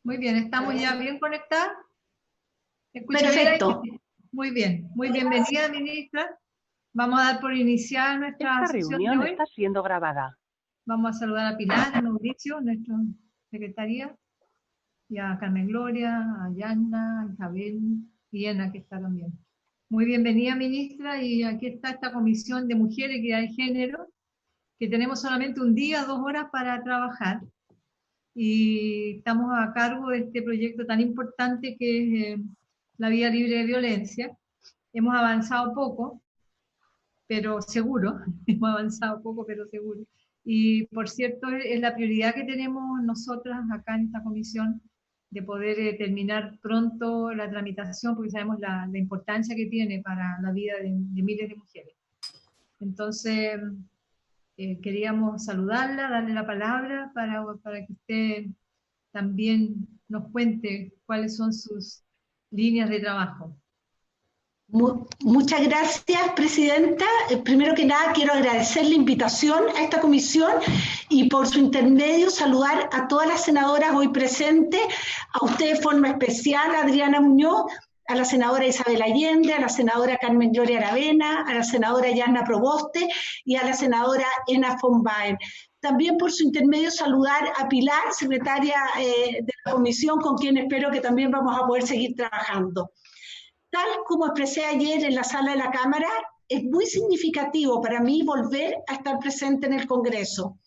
Muy bien, ¿estamos ya bien conectados? ¿Me escucha bien Perfecto. ahí? Muy bienvenida, ministra. Vamos a dar por iniciar nuestra Esta sesión de reunión hoy. está siendo grabada. Vamos a saludar a Pilar, a Mauricio, nuestra secretaria, y a Carmen Gloria, a Yanna, a Isabel y Ana, que está también. Muy bienvenida, ministra, y aquí está esta comisión de mujer, equidad de género, que tenemos solamente un día, 2 horas para trabajar. Y estamos a cargo de este proyecto tan importante que es la vía libre de violencia. Hemos avanzado poco, pero seguro, hemos avanzado poco, pero seguro. Y por cierto, es la prioridad que tenemos nosotras acá en esta comisión de poder terminar pronto la tramitación, porque sabemos la importancia que tiene para la vida de miles de mujeres. Entonces, queríamos saludarla, darle la palabra para que usted también nos cuente cuáles son sus líneas de trabajo. Muchas gracias, Presidenta. Primero que nada, quiero agradecer la invitación a esta comisión y por su intermedio saludar a todas las senadoras hoy presentes, a usted de forma especial, Adriana Muñoz, a la senadora Isabel Allende, a la senadora Carmen Gloria Aravena, a la senadora Yanna Proboste y a la senadora Ena von Baen. También por su intermedio saludar a Pilar, secretaria de la comisión, con quien espero que también vamos a poder seguir trabajando. Tal como expresé ayer en la sala de la Cámara, es muy significativo para mí volver a estar presente en el Congreso,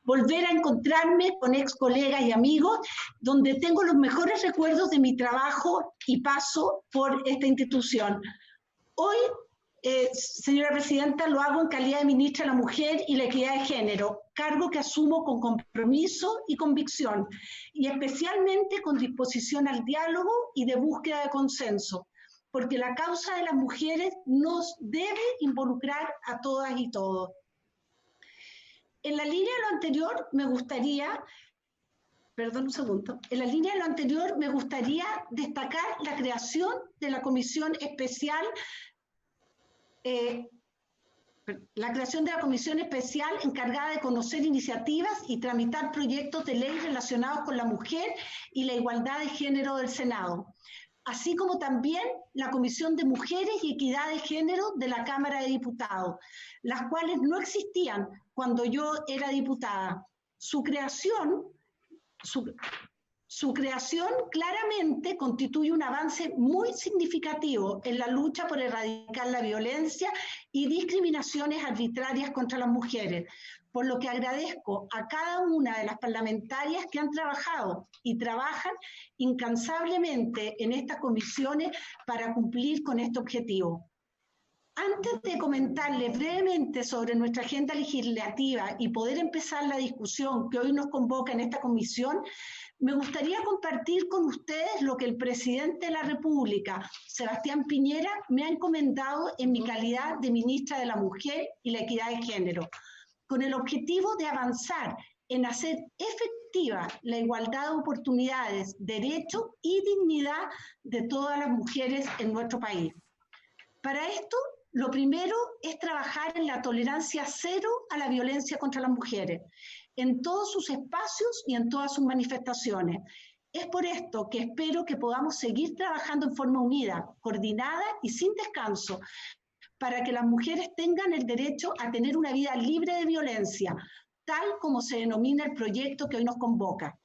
volver a encontrarme con ex colegas y amigos, donde tengo los mejores recuerdos de mi trabajo y paso por esta institución. Hoy, señora Presidenta, lo hago en calidad de ministra de la Mujer y la Equidad de Género, cargo que asumo con compromiso y convicción, y especialmente con disposición al diálogo y de búsqueda de consenso, porque la causa de las mujeres nos debe involucrar a todas y todos. En la línea de lo anterior me gustaría, destacar la creación de la Comisión Especial, encargada de conocer iniciativas y tramitar proyectos de ley relacionados con la mujer y la igualdad de género del Senado, así como también la Comisión de Mujeres y Equidad de Género de la Cámara de Diputados, las cuales no existían cuando yo era diputada. Su creación claramente constituye un avance muy significativo en la lucha por erradicar la violencia y discriminaciones arbitrarias contra las mujeres, por lo que agradezco a cada una de las parlamentarias que han trabajado y trabajan incansablemente en estas comisiones para cumplir con este objetivo. Antes de comentarles brevemente sobre nuestra agenda legislativa y poder empezar la discusión que hoy nos convoca en esta comisión, me gustaría compartir con ustedes lo que el presidente de la República, Sebastián Piñera, me ha encomendado en mi calidad de ministra de la Mujer y la Equidad de Género, con el objetivo de avanzar en hacer efectiva la igualdad de oportunidades, derechos y dignidad de todas las mujeres en nuestro país. Para esto, lo primero es trabajar en la tolerancia cero a la violencia contra las mujeres, en todos sus espacios y en todas sus manifestaciones. Es por esto que espero que podamos seguir trabajando en forma unida, coordinada y sin descanso, para que las mujeres tengan el derecho a tener una vida libre de violencia, tal como se denomina el proyecto que hoy nos convoca.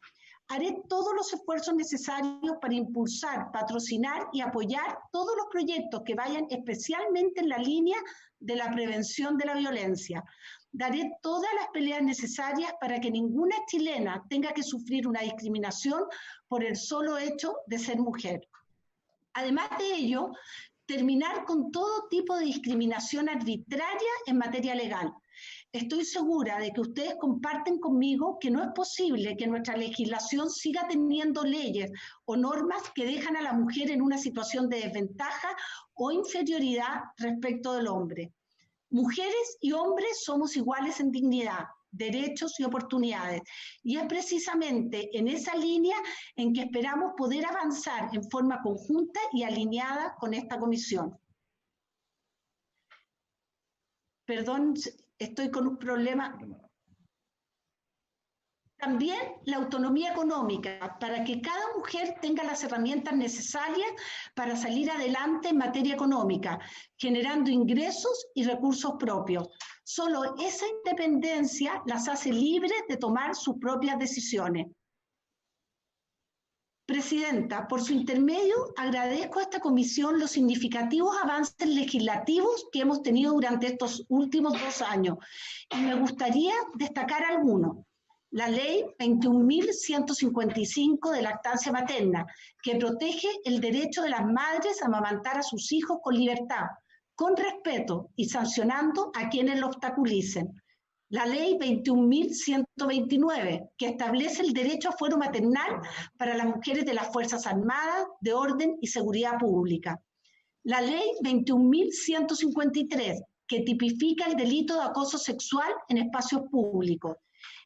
Haré todos los esfuerzos necesarios para impulsar, patrocinar y apoyar todos los proyectos que vayan especialmente en la línea de la prevención de la violencia. Daré todas las peleas necesarias para que ninguna chilena tenga que sufrir una discriminación por el solo hecho de ser mujer. Además de ello, terminar con todo tipo de discriminación arbitraria en materia legal. Estoy segura de que ustedes comparten conmigo que no es posible que nuestra legislación siga teniendo leyes o normas que dejan a la mujer en una situación de desventaja o inferioridad respecto del hombre. Mujeres y hombres somos iguales en dignidad, derechos y oportunidades. Y es precisamente en esa línea en que esperamos poder avanzar en forma conjunta y alineada con esta comisión. Perdón, estoy con un problema. También la autonomía económica, para que cada mujer tenga las herramientas necesarias para salir adelante en materia económica, generando ingresos y recursos propios. Solo esa independencia las hace libres de tomar sus propias decisiones. Presidenta, por su intermedio agradezco a esta comisión los significativos avances legislativos que hemos tenido durante estos últimos 2 años y me gustaría destacar algunos. La ley 21.155 de lactancia materna, que protege el derecho de las madres a amamantar a sus hijos con libertad, con respeto y sancionando a quienes lo obstaculicen. La ley 21.129, que establece el derecho a fuero maternal para las mujeres de las Fuerzas Armadas, de Orden y Seguridad Pública. La ley 21.153, que tipifica el delito de acoso sexual en espacios públicos.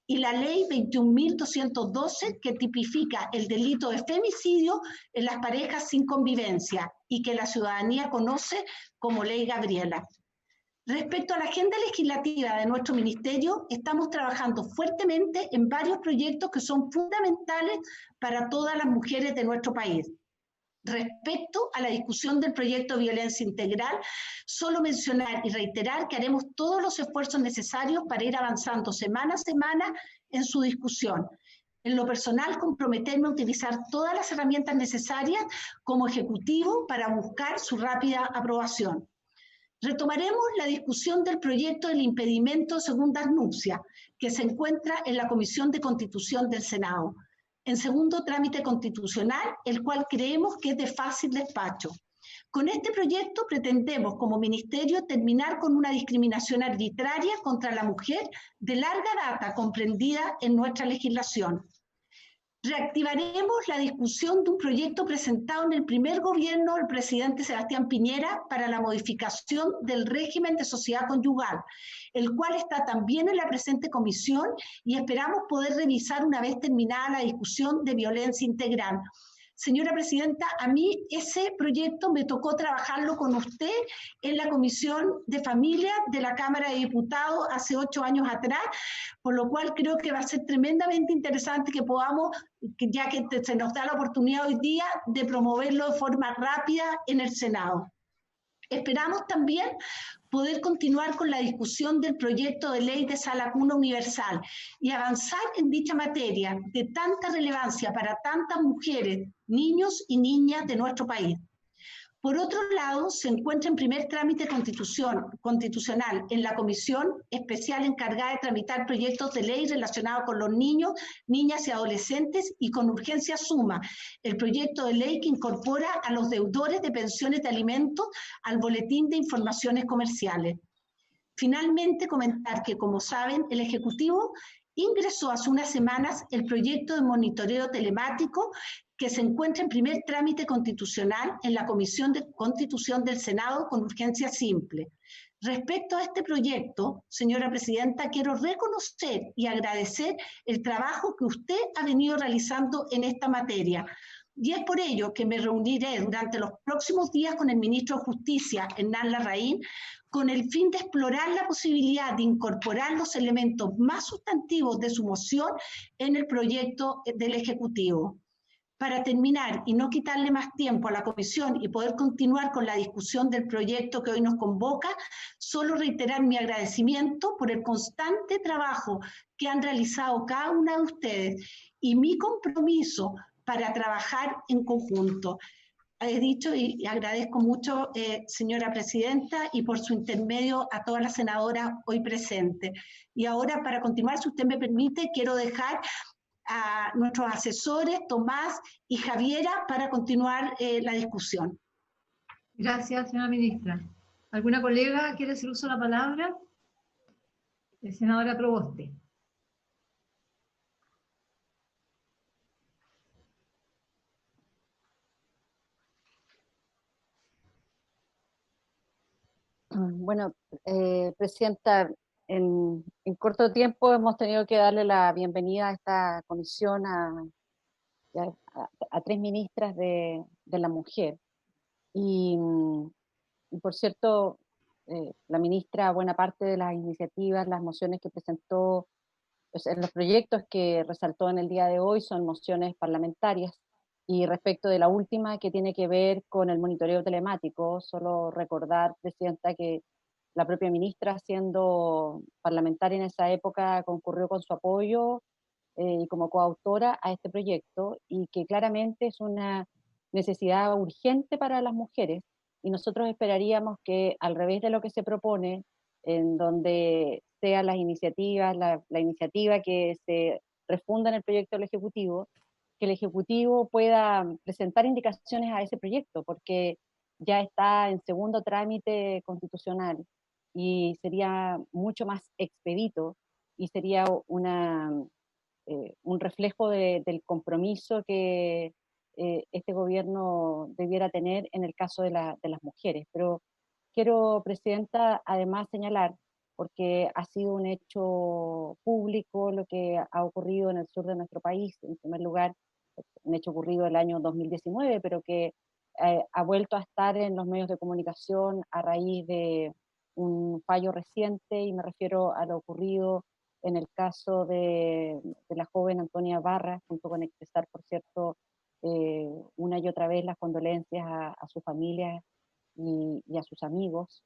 Y la ley 21.212, que tipifica el delito de femicidio en las parejas sin convivencia y que la ciudadanía conoce como Ley Gabriela. Respecto a la agenda legislativa de nuestro ministerio, estamos trabajando fuertemente en varios proyectos que son fundamentales para todas las mujeres de nuestro país. Respecto a la discusión del proyecto de violencia integral, solo mencionar y reiterar que haremos todos los esfuerzos necesarios para ir avanzando semana a semana en su discusión. En lo personal, comprometerme a utilizar todas las herramientas necesarias como ejecutivo para buscar su rápida aprobación. Retomaremos la discusión del proyecto del impedimento de segundas nupcias, que se encuentra en la Comisión de Constitución del Senado, en segundo trámite constitucional, el cual creemos que es de fácil despacho. Con este proyecto pretendemos, como ministerio, terminar con una discriminación arbitraria contra la mujer de larga data comprendida en nuestra legislación. Reactivaremos la discusión de un proyecto presentado en el primer gobierno del presidente Sebastián Piñera para la modificación del régimen de sociedad conyugal, el cual está también en la presente comisión y esperamos poder revisar una vez terminada la discusión de violencia integral. Señora Presidenta, a mí ese proyecto me tocó trabajarlo con usted en la Comisión de Familia de la Cámara de Diputados hace 8 años atrás, por lo cual creo que va a ser tremendamente interesante que podamos, ya que se nos da la oportunidad hoy día, de promoverlo de forma rápida en el Senado. Esperamos también poder continuar con la discusión del proyecto de ley de sala cuna universal y avanzar en dicha materia de tanta relevancia para tantas mujeres, niños y niñas de nuestro país. Por otro lado, se encuentra en primer trámite constitucional en la comisión especial encargada de tramitar proyectos de ley relacionados con los niños, niñas y adolescentes y con urgencia suma el proyecto de ley que incorpora a los deudores de pensiones de alimentos al boletín de informaciones comerciales. Finalmente, comentar que, como saben, el Ejecutivo ingresó hace unas semanas el proyecto de monitoreo telemático que se encuentra en primer trámite constitucional en la Comisión de Constitución del Senado con urgencia simple. Respecto a este proyecto, señora Presidenta, quiero reconocer y agradecer el trabajo que usted ha venido realizando en esta materia. Y es por ello que me reuniré durante los próximos días con el ministro de Justicia, Hernán Larraín, con el fin de explorar la posibilidad de incorporar los elementos más sustantivos de su moción en el proyecto del Ejecutivo. Para terminar y no quitarle más tiempo a la comisión y poder continuar con la discusión del proyecto que hoy nos convoca, solo reiterar mi agradecimiento por el constante trabajo que han realizado cada una de ustedes y mi compromiso para trabajar en conjunto. He dicho y agradezco mucho, señora Presidenta, y por su intermedio a todas las senadoras hoy presentes. Y ahora, para continuar, si usted me permite, quiero dejar a nuestros asesores, Tomás y Javiera, para continuar la discusión. Gracias, señora ministra. ¿Alguna colega quiere hacer uso de la palabra? Senadora Proboste. Bueno, Presidenta, en corto tiempo hemos tenido que darle la bienvenida a esta comisión a 3 ministras de la mujer. Y por cierto, la ministra, buena parte de las iniciativas, las mociones que presentó en los proyectos que resaltó en el día de hoy son mociones parlamentarias, y respecto de la última que tiene que ver con el monitoreo telemático, solo recordar, Presidenta, que la propia ministra, siendo parlamentaria en esa época, concurrió con su apoyo y como coautora a este proyecto, y que claramente es una necesidad urgente para las mujeres, y nosotros esperaríamos que, al revés de lo que se propone, en donde sea las iniciativas, la iniciativa que se refunda en el proyecto del Ejecutivo, que el Ejecutivo pueda presentar indicaciones a ese proyecto, porque ya está en segundo trámite constitucional y sería mucho más expedito, y sería un reflejo del compromiso que este gobierno debiera tener en el caso de las mujeres. Pero quiero, Presidenta, además señalar, porque ha sido un hecho público lo que ha ocurrido en el sur de nuestro país, en primer lugar, un hecho ocurrido el año 2019, pero que ha vuelto a estar en los medios de comunicación a raíz de un fallo reciente, y me refiero a lo ocurrido en el caso de la joven Antonia Barra, junto con expresar, por cierto, una y otra vez las condolencias a su familia y a sus amigos.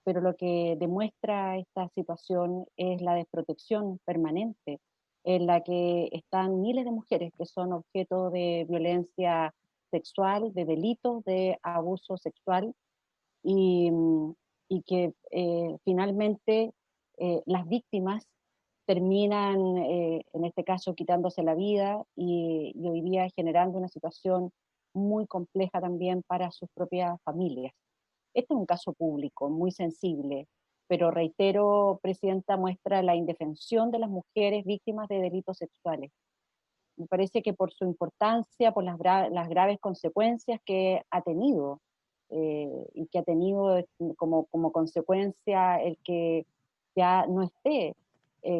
Pero lo que demuestra esta situación es la desprotección permanente en la que están miles de mujeres que son objeto de violencia sexual, de delitos de abuso sexual, y, y que finalmente las víctimas terminan, en este caso, quitándose la vida, y hoy día generando una situación muy compleja también para sus propias familias. Este es un caso público, muy sensible, pero reitero, Presidenta, muestra la indefensión de las mujeres víctimas de delitos sexuales. Me parece que por su importancia, por las graves consecuencias que ha tenido, y que ha tenido como consecuencia el que ya no esté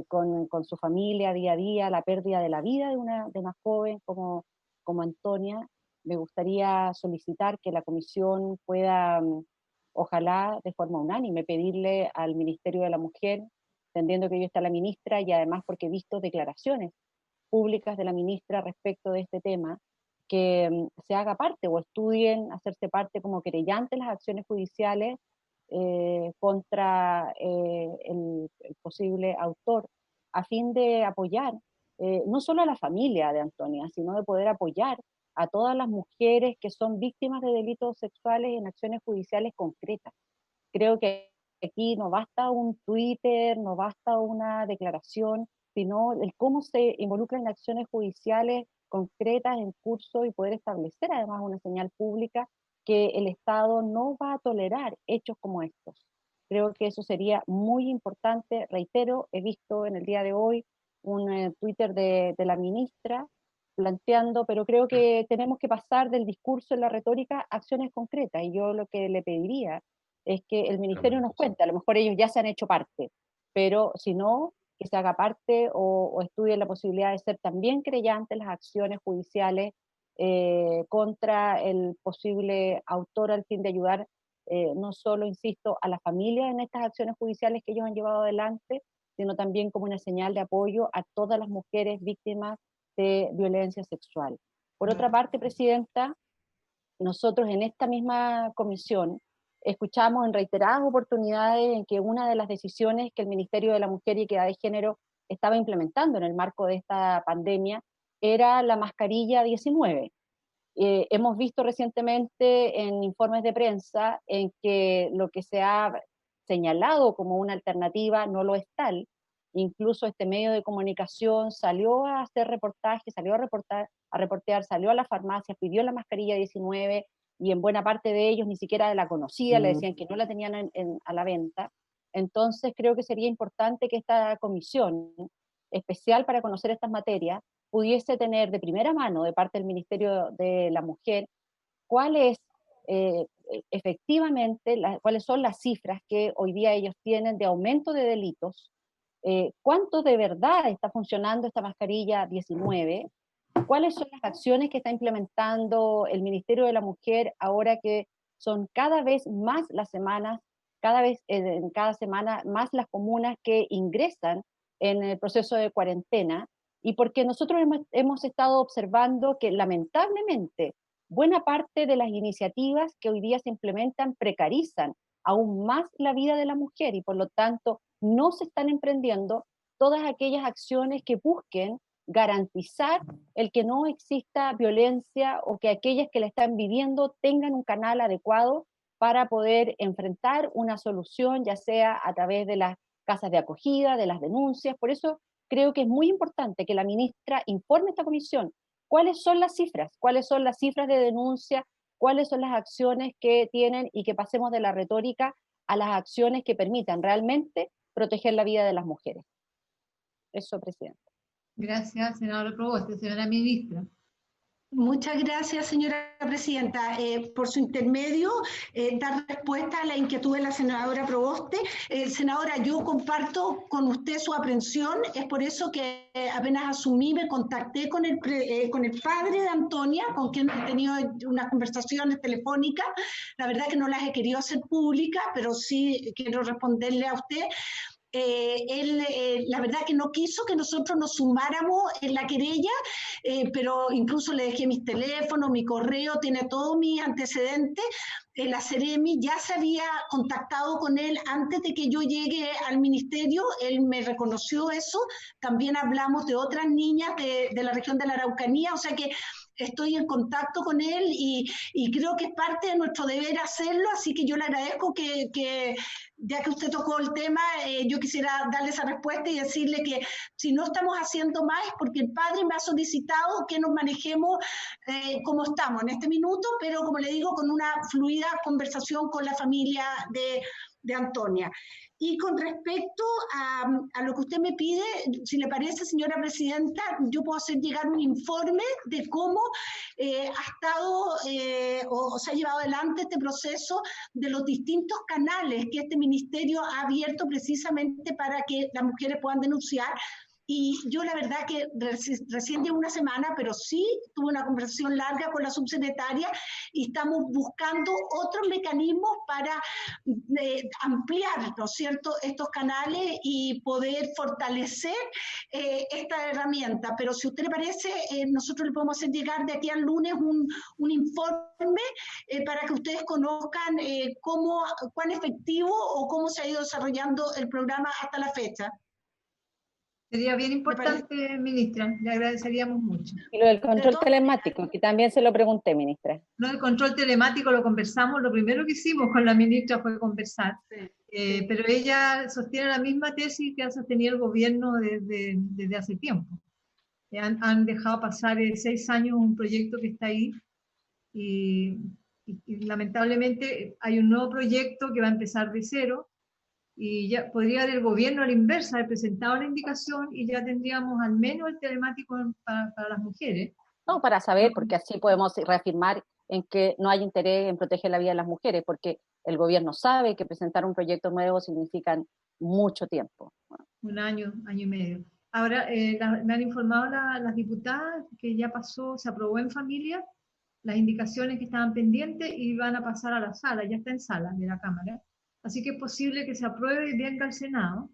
con su familia día a día, la pérdida de la vida de una joven como Antonia, me gustaría solicitar que la comisión pueda, ojalá de forma unánime, pedirle al Ministerio de la Mujer, entendiendo que hoy está la ministra, y además porque he visto declaraciones públicas de la ministra respecto de este tema, que se haga parte o estudien hacerse parte como querellante en las acciones judiciales contra el posible autor, a fin de apoyar no solo a la familia de Antonia, sino de poder apoyar a todas las mujeres que son víctimas de delitos sexuales en acciones judiciales concretas. Creo que aquí no basta un Twitter, no basta una declaración, sino el cómo se involucran en acciones judiciales concretas en curso, y poder establecer además una señal pública que el Estado no va a tolerar hechos como estos. Creo que eso sería muy importante. Reitero, he visto en el día de hoy un Twitter de la ministra planteando, pero creo que tenemos que pasar del discurso en la retórica a acciones concretas, y yo lo que le pediría es que el ministerio nos cuente, a lo mejor ellos ya se han hecho parte, pero si no, que se haga parte o estudie la posibilidad de ser también creyente en las acciones judiciales contra el posible autor, al fin de ayudar no solo, insisto, a la familia en estas acciones judiciales que ellos han llevado adelante, sino también como una señal de apoyo a todas las mujeres víctimas de violencia sexual. Por otra parte, Presidenta, nosotros en esta misma comisión escuchamos en reiteradas oportunidades en que una de las decisiones que el Ministerio de la Mujer y Equidad de Género estaba implementando en el marco de esta pandemia era la mascarilla 19. Hemos visto recientemente en informes de prensa en que lo que se ha señalado como una alternativa no lo es tal. Incluso este medio de comunicación salió a hacer reportajes, salió a reportear, salió a la farmacia, pidió la mascarilla 19, y en buena parte de ellos ni siquiera la conocía, le decían que no la tenían a la venta. Entonces creo que sería importante que esta comisión especial para conocer estas materias pudiese tener de primera mano de parte del Ministerio de la Mujer cuáles efectivamente, cuáles son las cifras que hoy día ellos tienen de aumento de delitos, cuánto de verdad está funcionando esta mascarilla 19, cuáles son las acciones que está implementando el Ministerio de la Mujer ahora que son cada vez más las semanas, cada vez en cada semana más las comunas que ingresan en el proceso de cuarentena, y porque nosotros hemos estado observando que lamentablemente buena parte de las iniciativas que hoy día se implementan precarizan aún más la vida de la mujer, y por lo tanto no se están emprendiendo todas aquellas acciones que busquen garantizar el que no exista violencia, o que aquellas que la están viviendo tengan un canal adecuado para poder enfrentar una solución, ya sea a través de las casas de acogida, de las denuncias. Por eso creo que es muy importante que la ministra informe a esta comisión cuáles son las cifras de denuncia, cuáles son las acciones que tienen, y que pasemos de la retórica a las acciones que permitan realmente proteger la vida de las mujeres. Eso, Presidenta. Gracias, senadora Proboste. Señora ministra. Muchas gracias, señora presidenta. Por su intermedio, dar respuesta a la inquietud de la senadora Proboste. Senadora, yo comparto con usted su aprehensión. Es por eso que apenas asumí, me contacté con el padre de Antonia, con quien he tenido unas conversaciones telefónicas. La verdad que no las he querido hacer públicas, pero sí quiero responderle a usted. Él, la verdad que no quiso que nosotros nos sumáramos en la querella, pero incluso le dejé mis teléfonos, mi correo, tiene todo mi antecedente. La Seremi ya se había contactado con él antes de que yo llegue al ministerio, él me reconoció eso. También hablamos de otras niñas de la región de la Araucanía, o sea que estoy en contacto con él, y creo que es parte de nuestro deber hacerlo, así que yo le agradezco que ya que usted tocó el tema, yo quisiera darle esa respuesta y decirle que si no estamos haciendo más es porque el padre me ha solicitado que nos manejemos como estamos en este minuto, pero como le digo, con una fluida conversación con la familia de Antonia. Y con respecto a lo que usted me pide, si le parece, señora presidenta, yo puedo hacer llegar un informe de cómo ha estado o se ha llevado adelante este proceso de los distintos canales que este ministerio ha abierto precisamente para que las mujeres puedan denunciar. Y yo la verdad que recién llevo una semana, pero sí tuve una conversación larga con la subsecretaria y estamos buscando otros mecanismos para ampliar, ¿no es cierto?, estos canales y poder fortalecer esta herramienta. Pero si a usted le parece, nosotros le podemos hacer llegar de aquí al lunes un informe para que ustedes conozcan cuán efectivo o cómo se ha ido desarrollando el programa hasta la fecha. Sería bien importante, ministra, le agradeceríamos mucho. Y lo del control telemático, que también se lo pregunté, ministra. No, el control telemático lo conversamos, lo primero que hicimos con la ministra fue conversar, sí. Pero ella sostiene la misma tesis que ha sostenido el gobierno desde hace tiempo. Han dejado pasar 6 años un proyecto que está ahí, y lamentablemente hay un nuevo proyecto que va a empezar de cero, y ya podría del gobierno a la inversa haber presentado la indicación y ya tendríamos al menos el telemático para las mujeres. No, para saber, porque así podemos reafirmar en que no hay interés en proteger la vida de las mujeres, porque el gobierno sabe que presentar un proyecto nuevo significa mucho tiempo. Un año y medio. Ahora, me han informado las diputadas que ya pasó, se aprobó en familia las indicaciones que estaban pendientes y van a pasar a la sala, ya está en sala de la Cámara. Así que es posible que se apruebe y venga al Senado,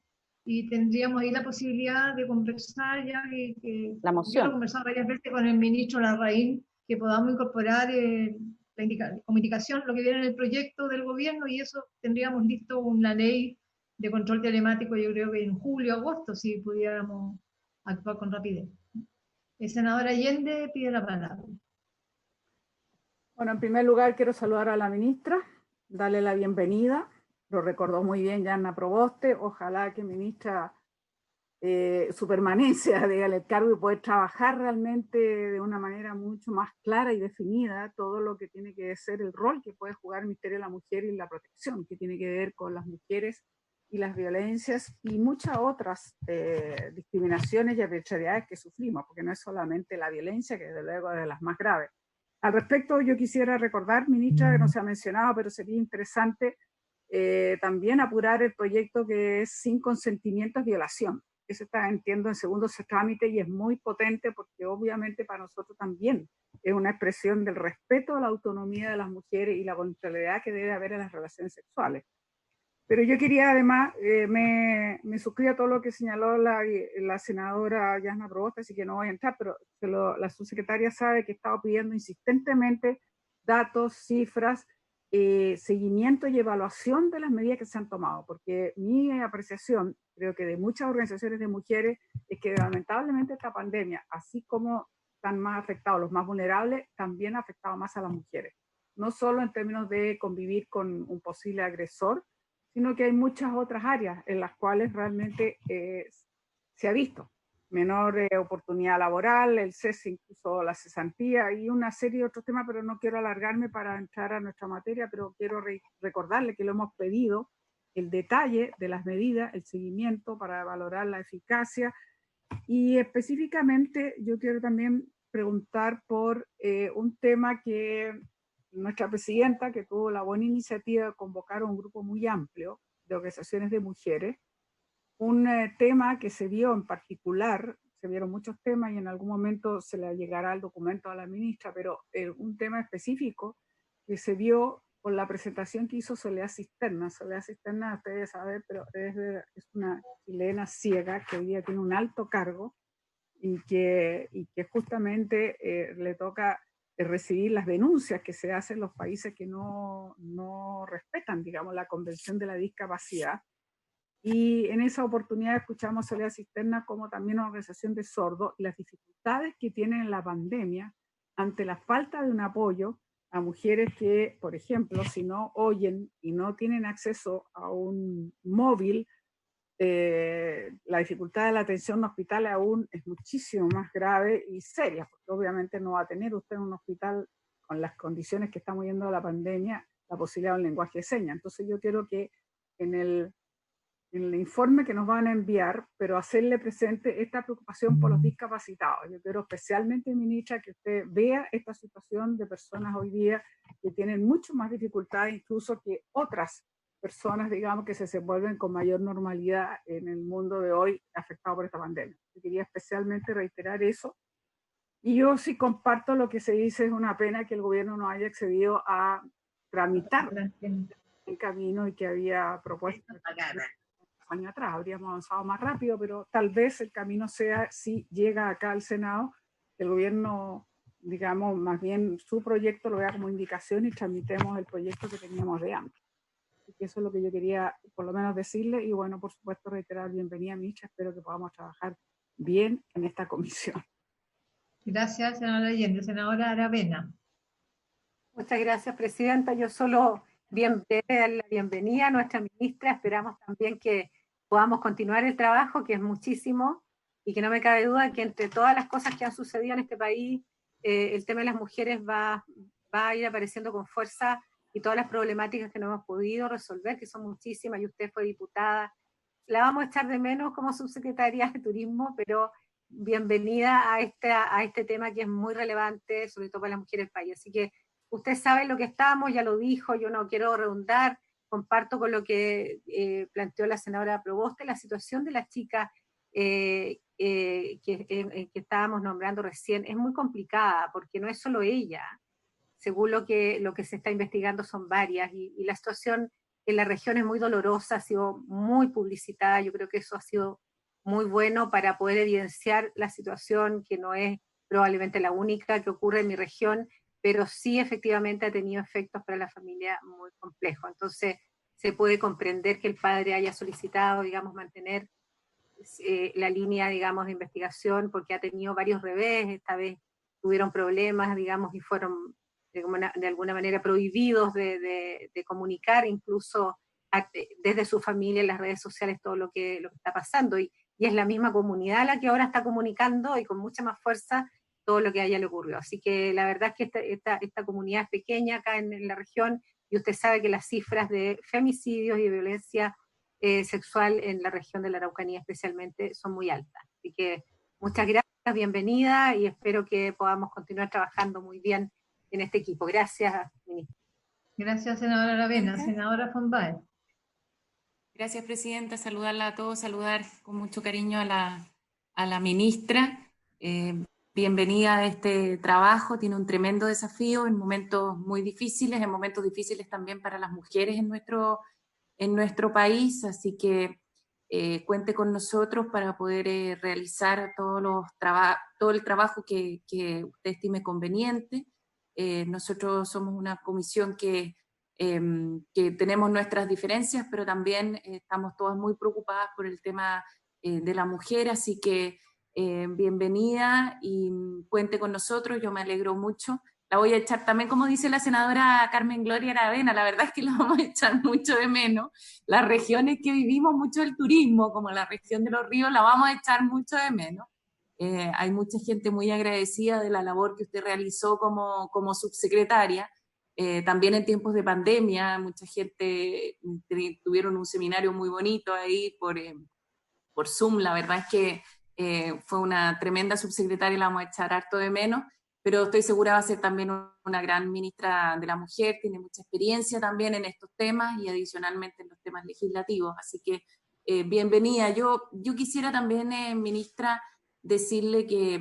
y tendríamos ahí la posibilidad de conversar ya que la moción. Yo he conversado varias veces con el ministro Larraín, que podamos incorporar como indicación lo que viene en el proyecto del gobierno, y eso tendríamos listo una ley de control telemático, yo creo que en julio, agosto, si pudiéramos actuar con rapidez. El senador Allende pide la palabra. Bueno, en primer lugar quiero saludar a la ministra, darle la bienvenida. Lo recordó muy bien Yanna Proboste. Ojalá que ministra su permanencia en el cargo y poder trabajar realmente de una manera mucho más clara y definida todo lo que tiene que ser el rol que puede jugar el Ministerio de la Mujer y la protección, que tiene que ver con las mujeres y las violencias y muchas otras discriminaciones y arbitrariedades que sufrimos, porque no es solamente la violencia, que desde luego es de las más graves. Al respecto, yo quisiera recordar, ministra, que no se ha mencionado, pero sería interesante también apurar el proyecto que es sin consentimiento es violación. Eso está, entiendo, en segundo trámite y es muy potente porque obviamente para nosotros también es una expresión del respeto a la autonomía de las mujeres y la voluntariedad que debe haber en las relaciones sexuales. Pero yo quería además, me suscribo a todo lo que señaló la senadora Yasna Proboste, así que no voy a entrar, pero la subsecretaria sabe que he estado pidiendo insistentemente datos, cifras, seguimiento y evaluación de las medidas que se han tomado, porque mi apreciación, creo que de muchas organizaciones de mujeres, es que lamentablemente esta pandemia, así como están más afectados los más vulnerables, también ha afectado más a las mujeres. No solo en términos de convivir con un posible agresor, sino que hay muchas otras áreas en las cuales realmente se ha visto menor oportunidad laboral, el cese, incluso la cesantía y una serie de otros temas, pero no quiero alargarme para entrar a nuestra materia, pero quiero recordarle que lo hemos pedido, el detalle de las medidas, el seguimiento para valorar la eficacia, y específicamente yo quiero también preguntar por un tema que nuestra presidenta, que tuvo la buena iniciativa de convocar a un grupo muy amplio de organizaciones de mujeres, un tema que se vio en particular, se vieron muchos temas y en algún momento se le llegará el documento a la ministra, pero un tema específico que se vio con la presentación que hizo Soledad Cisterna. Soledad Cisterna, ustedes saben, pero es una chilena ciega que hoy día tiene un alto cargo y que justamente le toca recibir las denuncias que se hacen en los países que no respetan, digamos, la Convención de la Discapacidad. Y en esa oportunidad escuchamos a Soledad Cisterna como también una organización de sordos y las dificultades que tienen en la pandemia ante la falta de un apoyo a mujeres que, por ejemplo, si no oyen y no tienen acceso a un móvil, la dificultad de la atención en hospital aún es muchísimo más grave y seria, porque obviamente no va a tener usted en un hospital con las condiciones que estamos viendo de la pandemia la posibilidad de un lenguaje de señas. Entonces yo quiero que en el informe que nos van a enviar, pero hacerle presente esta preocupación por los discapacitados. Yo quiero especialmente, ministra, que usted vea esta situación de personas hoy día que tienen mucho más dificultades incluso que otras personas, digamos, que se desenvuelven con mayor normalidad en el mundo de hoy afectado por esta pandemia. Yo quería especialmente reiterar eso. Y yo sí comparto lo que se dice, es una pena que el gobierno no haya accedido a tramitar el camino y que había propuesto años atrás. Habríamos avanzado más rápido, pero tal vez el camino sea, si llega acá al Senado, el gobierno, digamos, más bien su proyecto lo vea como indicación y tramitemos el proyecto que teníamos de antes. Así que eso es lo que yo quería por lo menos decirle, y bueno, por supuesto reiterar bienvenida, ministra, espero que podamos trabajar bien en esta comisión. Gracias, senadora Allende. Senadora Aravena. Muchas gracias, presidenta. Yo solo dar la bienvenida a nuestra ministra. Esperamos también que podamos continuar el trabajo, que es muchísimo, y que no me cabe duda que entre todas las cosas que han sucedido en este país, el tema de las mujeres va a ir apareciendo con fuerza, y todas las problemáticas que no hemos podido resolver, que son muchísimas, y usted fue diputada, la vamos a echar de menos como subsecretaria de Turismo, pero bienvenida a este tema que es muy relevante, sobre todo para las mujeres del país. Así que usted sabe lo que estamos, ya lo dijo, yo no quiero redundar, comparto con lo que planteó la senadora Proboste, la situación de las chicas que estábamos nombrando recién es muy complicada, porque no es solo ella, según lo que se está investigando son varias, y la situación en la región es muy dolorosa, ha sido muy publicitada. Yo creo que eso ha sido muy bueno para poder evidenciar la situación, que no es probablemente la única que ocurre en mi región, pero sí efectivamente ha tenido efectos para la familia muy complejos. Entonces se puede comprender que el padre haya solicitado, digamos, mantener la línea, digamos, de investigación, porque ha tenido varios revés. Esta vez tuvieron problemas, digamos, y fueron de alguna manera prohibidos de comunicar, incluso desde su familia en las redes sociales, todo lo que está pasando, y es la misma comunidad la que ahora está comunicando, y con mucha más fuerza, todo lo que a ella le ocurrió. Así que la verdad es que esta comunidad es pequeña acá en la región, y usted sabe que las cifras de femicidios y de violencia sexual en la región de la Araucanía especialmente son muy altas. Así que muchas gracias, bienvenida, y espero que podamos continuar trabajando muy bien en este equipo. Gracias, ministra. Gracias, senadora Aravena. Senadora von Baer. Gracias, presidenta. Saludarla a todos, saludar con mucho cariño a la ministra. Bienvenida a este trabajo. Tiene un tremendo desafío en momentos muy difíciles, en momentos difíciles también para las mujeres en en nuestro país, así que cuente con nosotros para poder realizar todo el trabajo que usted estime conveniente. Nosotros somos una comisión que tenemos nuestras diferencias, pero también estamos todas muy preocupadas por el tema de la mujer, así que bienvenida y cuente con nosotros, yo me alegro mucho. La voy a echar también, como dice la senadora Carmen Gloria Aravena, la verdad es que la vamos a echar mucho de menos. Las regiones que vivimos mucho el turismo, como la región de los ríos, la vamos a echar mucho de menos. Hay mucha gente muy agradecida de la labor que usted realizó como subsecretaria. También en tiempos de pandemia, mucha gente tuvieron un seminario muy bonito ahí por Zoom. La verdad es que fue una tremenda subsecretaria, la vamos a echar harto de menos, pero estoy segura va a ser también una gran ministra de la mujer, tiene mucha experiencia también en estos temas y adicionalmente en los temas legislativos, así que bienvenida. Yo quisiera también, ministra, decirle que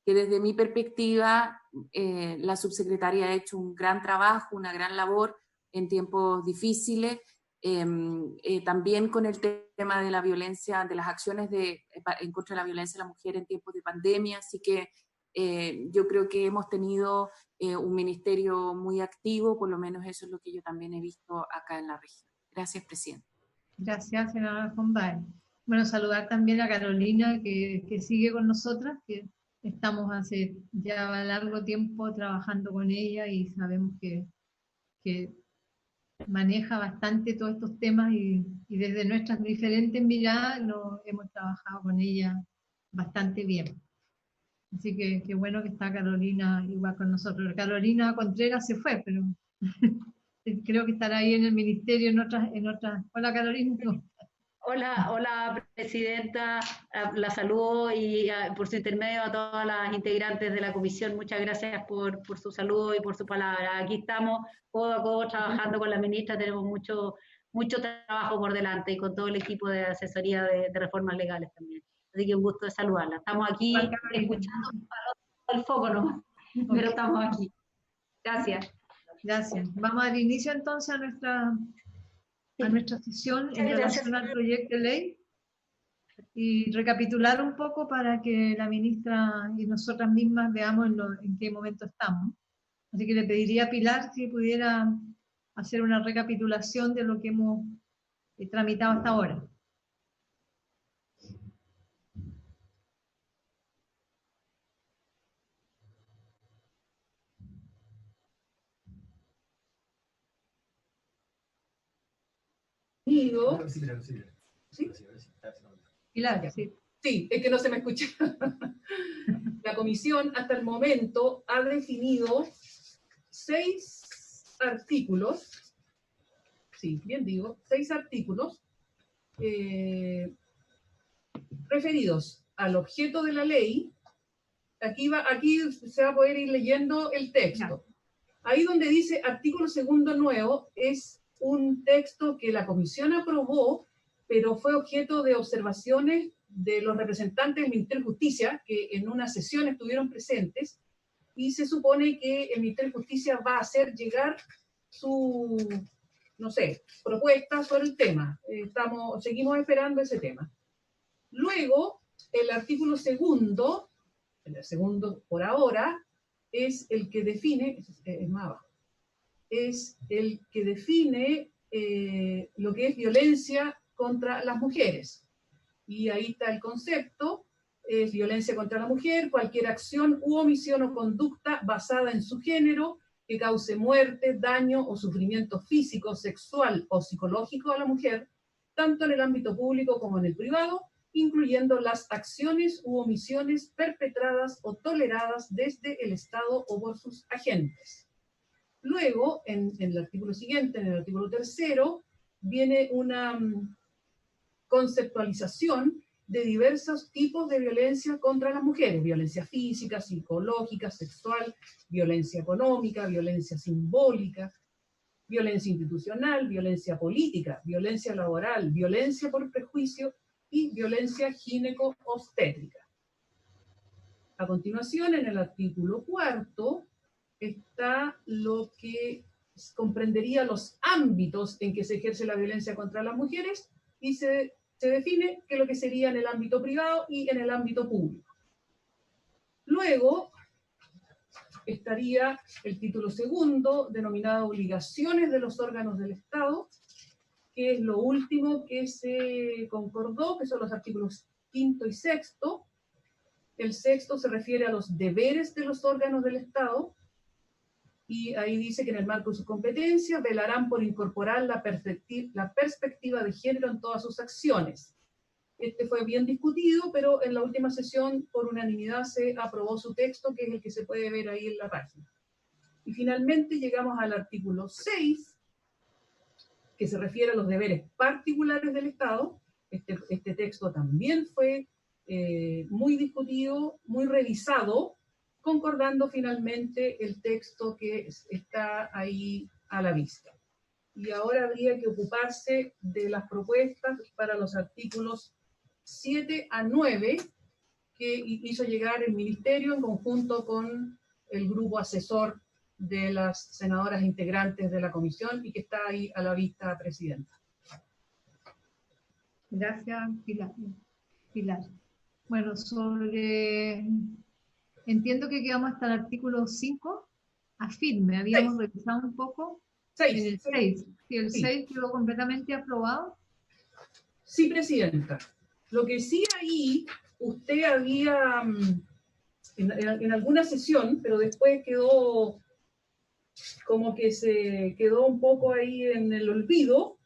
desde mi perspectiva la subsecretaria ha hecho un gran trabajo, una gran labor en tiempos difíciles, también con el tema de la violencia, de las acciones en contra de la violencia de la mujer en tiempos de pandemia, así que yo creo que hemos tenido un ministerio muy activo, por lo menos eso es lo que yo también he visto acá en la región. Gracias, presidente. Gracias, senadora Fombay. Bueno, saludar también a Carolina, que sigue con nosotras, que estamos hace ya largo tiempo trabajando con ella y sabemos que maneja bastante todos estos temas y desde nuestras diferentes miradas hemos trabajado con ella bastante bien. Así que qué bueno que está Carolina igual con nosotros. Carolina Contreras se fue, pero creo que estará ahí en el ministerio en otras. Hola Carolina. Hola, presidenta, la saludo y por su intermedio a todas las integrantes de la comisión, muchas gracias por su saludo y por su palabra. Aquí estamos codo a codo trabajando con la ministra, tenemos mucho trabajo por delante y con todo el equipo de asesoría de reformas legales también. Así que un gusto de saludarla. Estamos aquí escuchando el foco nomás, pero estamos aquí. Gracias. Gracias. Vamos al inicio entonces a nuestra sesión en relación al proyecto de ley y recapitular un poco para que la ministra y nosotras mismas veamos en qué momento estamos. Así que le pediría a Pilar si pudiera hacer una recapitulación de lo que hemos tramitado hasta ahora. ¿Sí? Pilar, sí. Sí, es que no se me escucha. La comisión hasta el momento ha definido 6 artículos, sí, bien digo, 6 artículos referidos al objeto de la ley. Aquí se va a poder ir leyendo el texto. Ahí donde dice artículo segundo nuevo es un texto que la comisión aprobó, pero fue objeto de observaciones de los representantes del Ministerio de Justicia, que en una sesión estuvieron presentes, y se supone que el Ministerio de Justicia va a hacer llegar su, no sé, propuesta sobre el tema. Seguimos esperando ese tema. Luego, el artículo segundo, el segundo por ahora, es el que define, es más abajo, es el que define lo que es violencia contra las mujeres. Y ahí está el concepto, es violencia contra la mujer, cualquier acción u omisión o conducta basada en su género que cause muerte, daño o sufrimiento físico, sexual o psicológico a la mujer, tanto en el ámbito público como en el privado, incluyendo las acciones u omisiones perpetradas o toleradas desde el Estado o por sus agentes. Luego, en el artículo siguiente, en el artículo 3º, viene una conceptualización de diversos tipos de violencia contra las mujeres: violencia física, psicológica, sexual, violencia económica, violencia simbólica, violencia institucional, violencia política, violencia laboral, violencia por prejuicio y violencia gineco-obstétrica. A continuación, en el artículo 4º, está lo que comprendería los ámbitos en que se ejerce la violencia contra las mujeres y se define que lo que sería en el ámbito privado y en el ámbito público. Luego estaría el título segundo, denominado Obligaciones de los órganos del Estado, que es lo último que se concordó, que son los artículos 5º y 6º. El 6º se refiere a los deberes de los órganos del Estado, y ahí dice que en el marco de sus competencias velarán por incorporar la perspectiva de género en todas sus acciones. Este fue bien discutido, pero en la última sesión por unanimidad se aprobó su texto, que es el que se puede ver ahí en la página. Y finalmente llegamos al artículo 6, que se refiere a los deberes particulares del Estado. Este texto también fue muy discutido, muy revisado, concordando finalmente el texto que está ahí a la vista. Y ahora habría que ocuparse de las propuestas para los artículos 7 a 9, que hizo llegar el Ministerio en conjunto con el grupo asesor de las senadoras integrantes de la comisión y que está ahí a la vista, Presidenta. Gracias, Pilar. Bueno, entiendo que quedamos hasta el artículo 5, afirme, habíamos revisado un poco. 6. En el 6, si el Sí. 6 quedó completamente aprobado. Sí, Presidenta. Lo que sí ahí, usted había, en alguna sesión, pero después quedó como que se quedó un poco ahí en el olvido,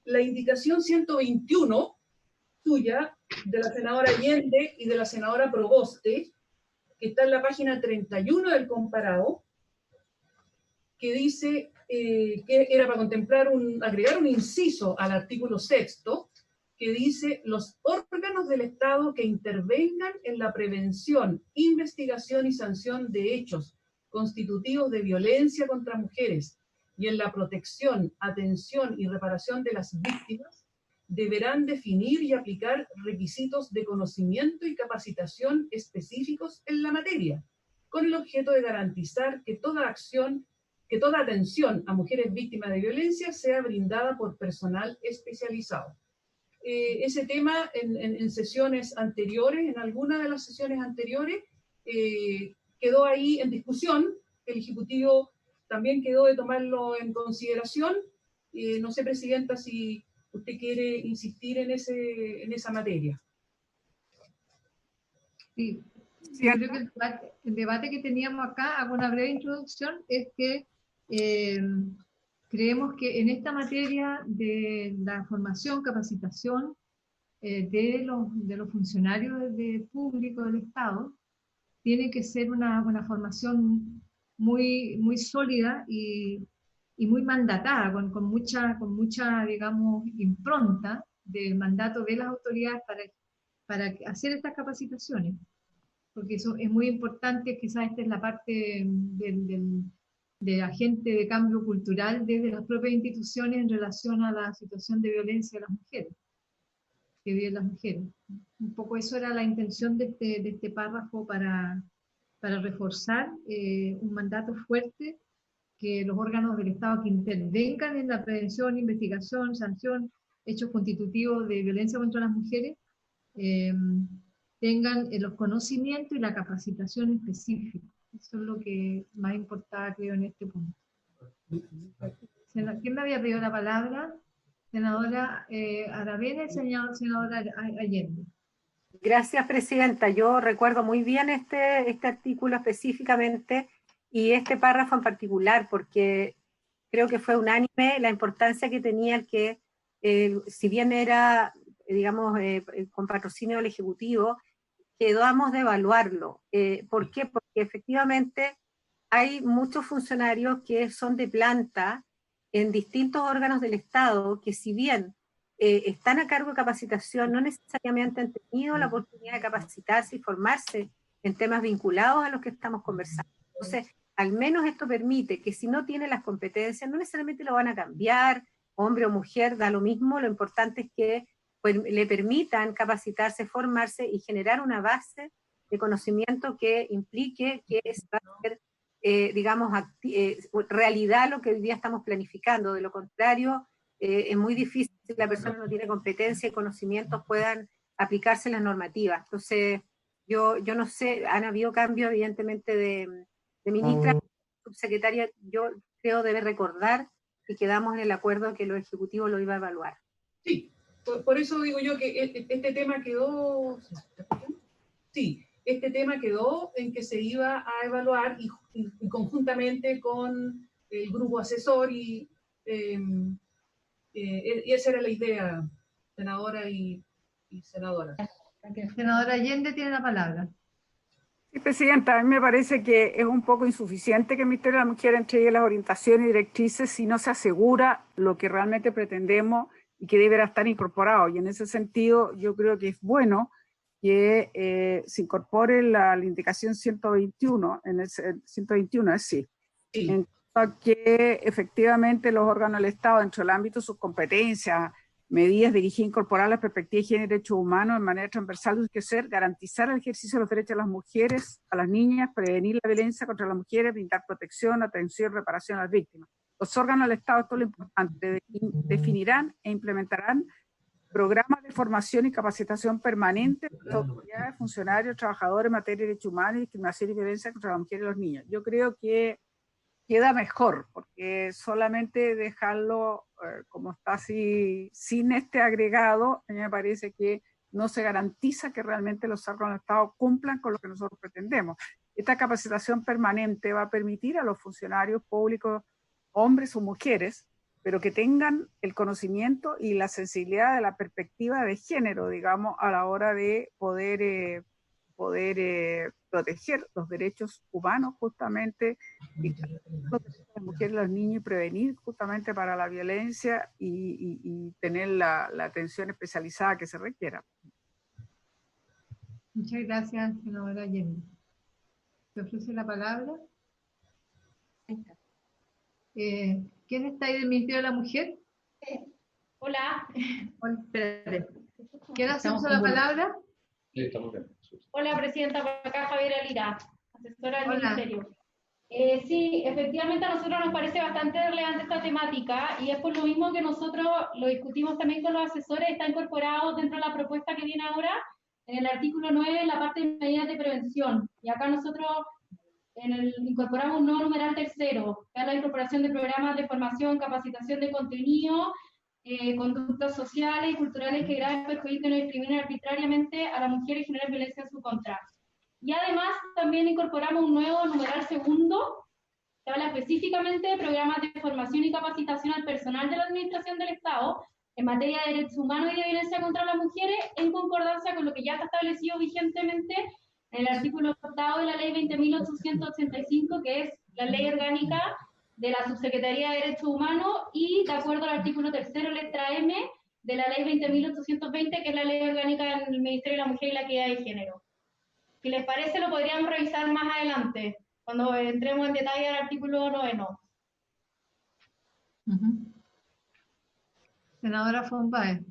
la indicación 121 tuya, de la senadora Allende y de la senadora Proboste, que está en la página 31 del comparado, que dice que era para contemplar agregar un inciso al artículo 6º, que dice: los órganos del Estado que intervengan en la prevención, investigación y sanción de hechos constitutivos de violencia contra mujeres y en la protección, atención y reparación de las víctimas, deberán definir y aplicar requisitos de conocimiento y capacitación específicos en la materia, con el objeto de garantizar que toda atención a mujeres víctimas de violencia sea brindada por personal especializado. Ese tema en sesiones anteriores, en alguna de las sesiones anteriores, quedó ahí en discusión. El Ejecutivo también quedó de tomarlo en consideración. No sé, Presidenta, si usted quiere insistir en esa materia. Sí, yo creo que el debate que teníamos acá, hago una breve introducción, es que creemos que en esta materia de la formación, capacitación de los funcionarios públicos del Estado, tiene que ser una formación muy, muy sólida y muy mandatada, con mucha, digamos, impronta del mandato de las autoridades para hacer estas capacitaciones. Porque eso es muy importante, quizás esta es la parte de agente de cambio cultural desde las propias instituciones en relación a la situación de violencia de las mujeres, que viven las mujeres. Un poco eso era la intención de este párrafo para reforzar un mandato fuerte, que los órganos del Estado que intervengan en la prevención, investigación, sanción, hechos constitutivos de violencia contra las mujeres, tengan los conocimientos y la capacitación específica. Eso es lo que más importaba, creo, en este punto. ¿Quién me había pedido la palabra? Senadora Aravena y senadora Allende. Gracias, Presidenta. Yo recuerdo muy bien este artículo específicamente y este párrafo en particular, porque creo que fue unánime la importancia que tenía el que, si bien era, digamos, con patrocinio del Ejecutivo, quedamos de evaluarlo. ¿Por qué? Porque efectivamente hay muchos funcionarios que son de planta en distintos órganos del Estado que, si bien están a cargo de capacitación, no necesariamente han tenido la oportunidad de capacitarse y formarse en temas vinculados a los que estamos conversando. Entonces, al menos esto permite que si no tiene las competencias, no necesariamente lo van a cambiar, hombre o mujer, da lo mismo, lo importante es que pues, le permitan capacitarse, formarse y generar una base de conocimiento que implique que se va a ser digamos, realidad lo que hoy día estamos planificando. De lo contrario, es muy difícil si la persona no tiene competencia y conocimientos puedan aplicarse las normativas. Entonces, yo no sé, han habido cambios evidentemente de ministra, subsecretaria, yo creo debe recordar que quedamos en el acuerdo que lo ejecutivo lo iba a evaluar. Sí, por eso digo yo que este tema quedó, sí, este tema quedó en que se iba a evaluar y conjuntamente con el grupo asesor y esa era la idea, senadora y senadora. Senadora Allende tiene la palabra. Sí, Presidenta, a mí me parece que es un poco insuficiente que el Ministerio de la Mujer entregue las orientaciones y directrices si no se asegura lo que realmente pretendemos y que deberá estar incorporado. Y en ese sentido, yo creo que es bueno que se incorpore la indicación 121, en el 121 es sí. En cuanto a que efectivamente los órganos del Estado, dentro del ámbito de sus competencias, medidas dirigidas a incorporar la perspectiva de género y derechos humanos de manera transversal, tiene que ser garantizar el ejercicio de los derechos de las mujeres, a las niñas, prevenir la violencia contra las mujeres, brindar protección, atención y reparación a las víctimas. Los órganos del Estado, esto es lo importante, definirán e implementarán programas de formación y capacitación permanente de autoridades, funcionarios, trabajadores en materia de derechos humanos, discriminación y violencia contra las mujeres y los niños. Yo creo que queda mejor, porque solamente dejarlo como está así, sin este agregado, a mí me parece que no se garantiza que realmente los órganos del Estado cumplan con lo que nosotros pretendemos. Esta capacitación permanente va a permitir a los funcionarios públicos, hombres o mujeres, pero que tengan el conocimiento y la sensibilidad de la perspectiva de género, digamos, a la hora de poder proteger los derechos humanos justamente, y los derechos de las mujeres y los niños, y prevenir justamente para la violencia y tener la atención especializada que se requiera. Muchas gracias, senadora Allende. ¿Te ofrece la palabra? ¿Quién está ahí del Ministerio de la Mujer? Hola. Espérate. ¿Quién hace uso de la palabra? Sí, estamos bien. Hola, presidenta, por acá Javiera Lira, asesora del Ministerio. Sí, efectivamente a nosotros nos parece bastante relevante esta temática y es por lo mismo que nosotros lo discutimos también con los asesores, está incorporado dentro de la propuesta que viene ahora en el artículo 9, en la parte de medidas de prevención. Y acá nosotros incorporamos un nuevo numeral tercero, que es la incorporación de programas de formación, capacitación de contenido, conductas sociales y culturales que graven, perjudiquen o discriminen arbitrariamente a la mujer y generen violencia en su contra. Y además también incorporamos un nuevo numeral segundo, que habla específicamente de programas de formación y capacitación al personal de la Administración del Estado en materia de derechos humanos y de violencia contra las mujeres, en concordancia con lo que ya está establecido vigentemente en el artículo 8 de la ley 20.885, que es la ley orgánica de la Subsecretaría de Derechos Humanos, y de acuerdo al artículo 3, letra M, de la ley 20.820, que es la ley orgánica del Ministerio de la Mujer y la Equidad de Género. Si les parece, lo podríamos revisar más adelante, cuando entremos en detalle al artículo 9. Senadora Fonbaez.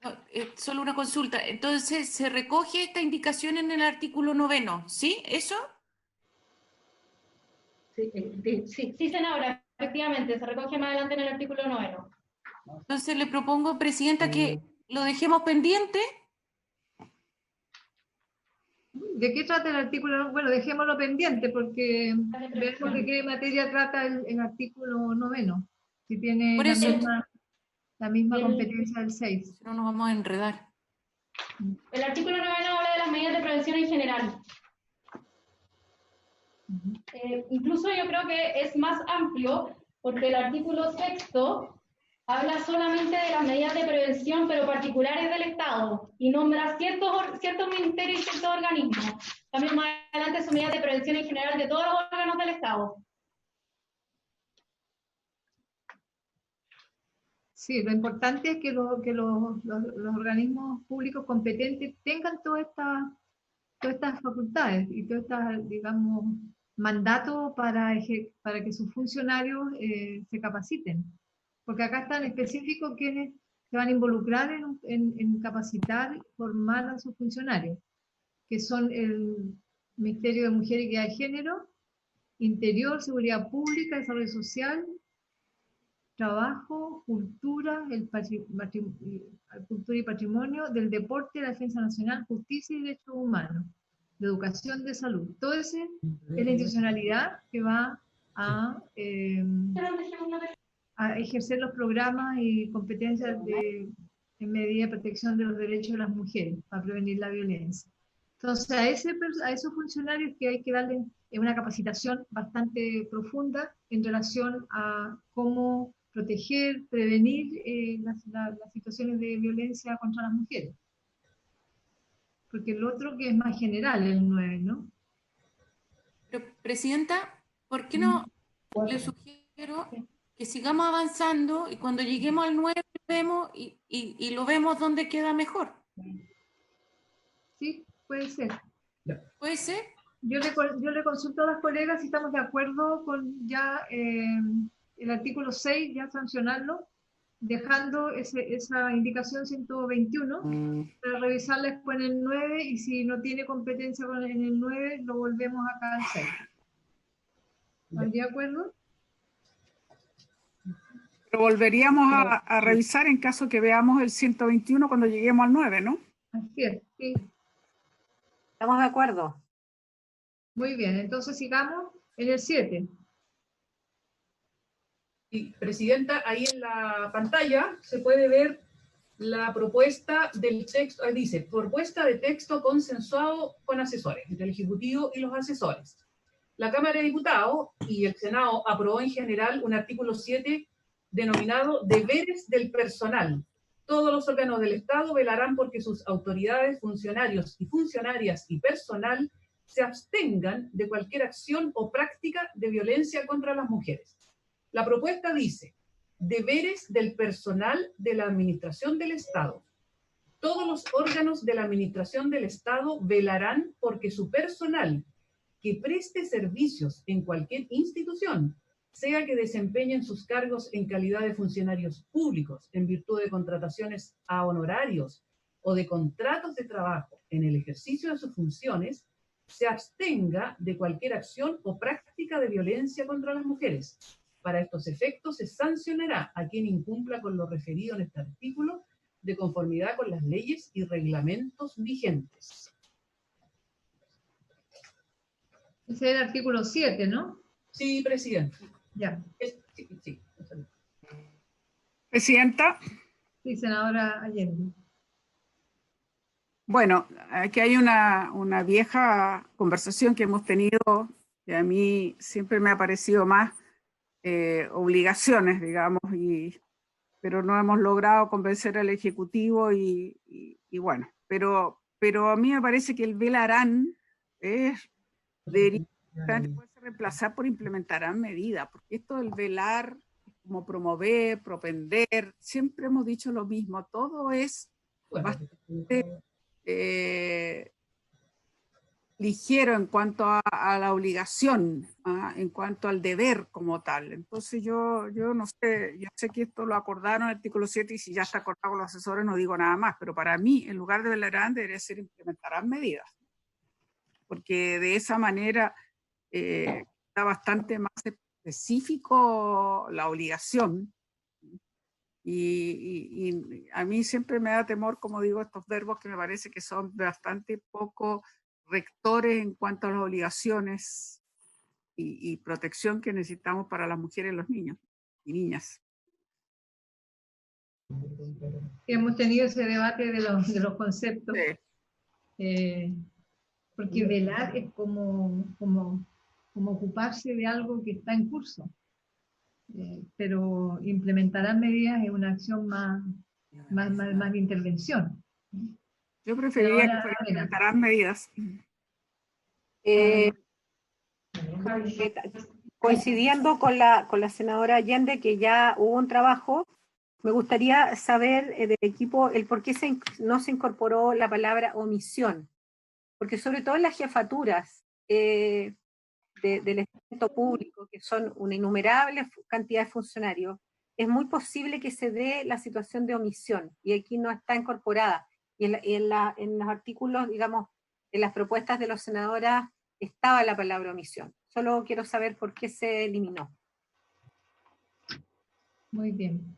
No, solo una consulta. Entonces, ¿se recoge esta indicación en el artículo 9, sí? ¿Eso? Sí, senadora, efectivamente, se recoge más adelante en el artículo 9. Entonces le propongo, Presidenta, que lo dejemos pendiente. ¿De qué trata el artículo? Bueno, dejémoslo pendiente porque veamos de qué materia trata el artículo 9. Si tiene la misma competencia del 6. No nos vamos a enredar. El artículo 9 habla de las medidas de prevención en general. Incluso yo creo que es más amplio porque el artículo 6 habla solamente de las medidas de prevención, pero particulares del Estado, y nombra ciertos ministerios y ciertos organismos. También más adelante son medidas de prevención en general de todos los órganos del Estado. Sí, lo importante es que los organismos públicos competentes tengan todas estas facultades y todas estas, digamos, mandatos para que sus funcionarios se capaciten. Porque acá están específicos quienes se van a involucrar en capacitar y formar a sus funcionarios, que son el Ministerio de Mujer y Equidad de Género, Interior, Seguridad Pública, Desarrollo Social, Trabajo, Cultura, Cultura y Patrimonio, del Deporte, la Defensa Nacional, Justicia y Derechos Humanos, de Educación, de Salud. Todo ese es la institucionalidad que va a ejercer los programas y competencias en medida de protección de los derechos de las mujeres para prevenir la violencia. Entonces, a esos funcionarios que hay que darle una capacitación bastante profunda en relación a cómo proteger, prevenir las situaciones de violencia contra las mujeres. Porque el otro que es más general, el 9, ¿no? Pero, Presidenta, ¿por qué no le sugiero que sigamos avanzando y cuando lleguemos al 9 vemos y lo vemos donde queda mejor? Sí, puede ser. ¿Puede ser? Yo le consulto a las colegas si estamos de acuerdo con ya el artículo 6, ya sancionarlo, dejando esa indicación 121 para revisarla después en el 9 y si no tiene competencia en el 9 lo volvemos acá al 6. ¿Están de acuerdo? Lo volveríamos a revisar en caso que veamos el 121 cuando lleguemos al 9, ¿no? Así es, sí. ¿Estamos de acuerdo? Muy bien, entonces sigamos en el 7. Sí, Presidenta, ahí en la pantalla se puede ver la propuesta del texto, dice, propuesta de texto consensuado con asesores, entre el Ejecutivo y los asesores. La Cámara de Diputados y el Senado aprobó en general un artículo 7 denominado deberes del personal. Todos los órganos del Estado velarán porque sus autoridades, funcionarios y funcionarias y personal se abstengan de cualquier acción o práctica de violencia contra las mujeres. La propuesta dice, deberes del personal de la Administración del Estado. Todos los órganos de la Administración del Estado velarán porque su personal que preste servicios en cualquier institución, sea que desempeñen sus cargos en calidad de funcionarios públicos, en virtud de contrataciones a honorarios o de contratos de trabajo en el ejercicio de sus funciones, se abstenga de cualquier acción o práctica de violencia contra las mujeres. Para estos efectos se sancionará a quien incumpla con lo referido en este artículo de conformidad con las leyes y reglamentos vigentes. Ese es el artículo 7, ¿no? Sí, Presidenta. Ya. Sí. Presidenta. Sí, senadora Allende. Bueno, aquí hay una vieja conversación que hemos tenido que a mí siempre me ha parecido más obligaciones, digamos, pero no hemos logrado convencer al Ejecutivo y bueno, pero a mí me parece que el velarán debería poderse reemplazar por implementarán medidas, porque esto del velar, como promover, propender, siempre hemos dicho lo mismo, todo es bastante ligero en cuanto a la obligación, en cuanto al deber como tal. Entonces yo no sé, yo sé que esto lo acordaron en el artículo 7 y si ya está acordado con los asesores no digo nada más, pero para mí en lugar de velarán debería ser implementarán medidas, porque de esa manera está bastante más específico la obligación. Y a mí siempre me da temor, como digo, estos verbos que me parece que son bastante poco rectores en cuanto a las obligaciones y protección que necesitamos para las mujeres y los niños y niñas. Hemos tenido ese debate de los conceptos, porque velar es como ocuparse de algo que está en curso. Pero implementarán medidas en una acción más de intervención. Yo preferiría que implementarán medidas. Coincidiendo con la senadora Allende, que ya hubo un trabajo, me gustaría saber del equipo el por qué no se incorporó la palabra omisión, porque sobre todo en las jefaturas del estamento público, que son una innumerable cantidad de funcionarios, es muy posible que se dé la situación de omisión, y aquí no está incorporada. Y en los artículos, digamos, en las propuestas de los senadoras, estaba la palabra omisión. solo quiero saber por qué se eliminó. Muy bien.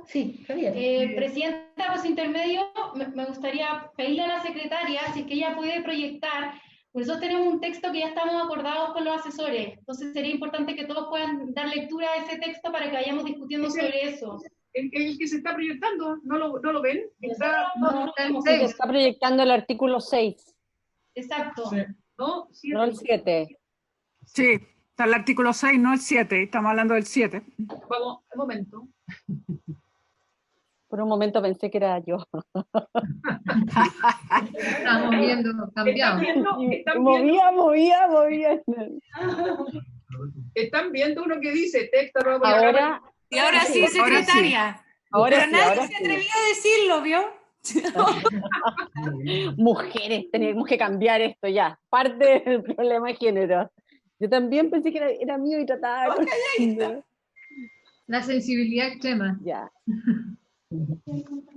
Sí, Javier. Presidenta, pues intermedio, me gustaría pedirle a la secretaria si es que ella puede proyectar, pues nosotros tenemos un texto que ya estamos acordados con los asesores, entonces sería importante que todos puedan dar lectura a ese texto para que vayamos discutiendo sobre eso. El que se está proyectando, ¿no lo ven? Está proyectando el artículo 6. Exacto. Sí. No, no el 7. Sí, está el artículo 6, no el 7. Estamos hablando del 7. Vamos, un momento. Por un momento pensé que era yo. Estamos viendo, cambiamos. Movía. Están viendo uno que dice texto. Ahora, y ahora sí, secretaria. Ahora Pero nadie se atrevió a decirlo, ¿vio? Mujeres, tenemos que cambiar esto ya. Parte del problema de género. Yo también pensé que era mío y trataba de... La sensibilidad extrema. Ya.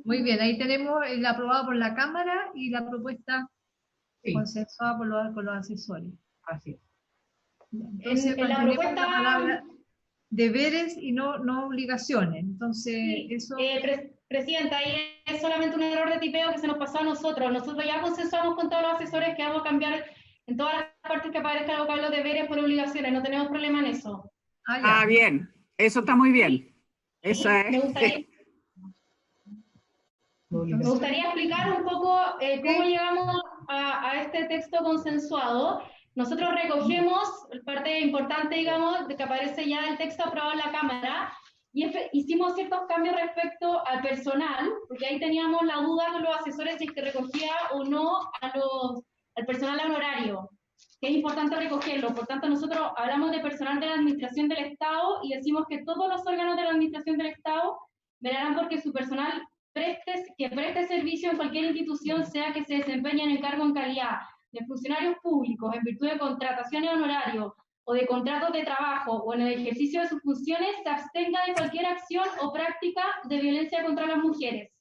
Muy bien, ahí tenemos el aprobado por la Cámara y la propuesta consensuada por los asesores. Así es. Entonces, en la mantenemos propuesta... la palabra deberes y no obligaciones. Entonces, eso... Presidenta, ahí es solamente un error de tipeo que se nos pasó a nosotros. Nosotros ya consensuamos con todos los asesores que vamos a cambiar en todas las partes que aparezca el vocablo deberes por obligaciones. No tenemos problema en eso. Bien. Eso está muy bien. Esa es... Me gustaría explicar un poco cómo llegamos a este texto consensuado. Nosotros recogemos parte importante, digamos, de que aparece ya el texto aprobado en la Cámara, y hicimos ciertos cambios respecto al personal, porque ahí teníamos la duda con los asesores si es que recogía o no al personal honorario, que es importante recogerlo. Por tanto, nosotros hablamos de personal de la Administración del Estado y decimos que todos los órganos de la Administración del Estado velarán porque su personal preste servicio en cualquier institución, sea que se desempeñe en el cargo en calidad de funcionarios públicos en virtud de contrataciones de honorarios o de contratos de trabajo o en el ejercicio de sus funciones, se abstenga de cualquier acción o práctica de violencia contra las mujeres.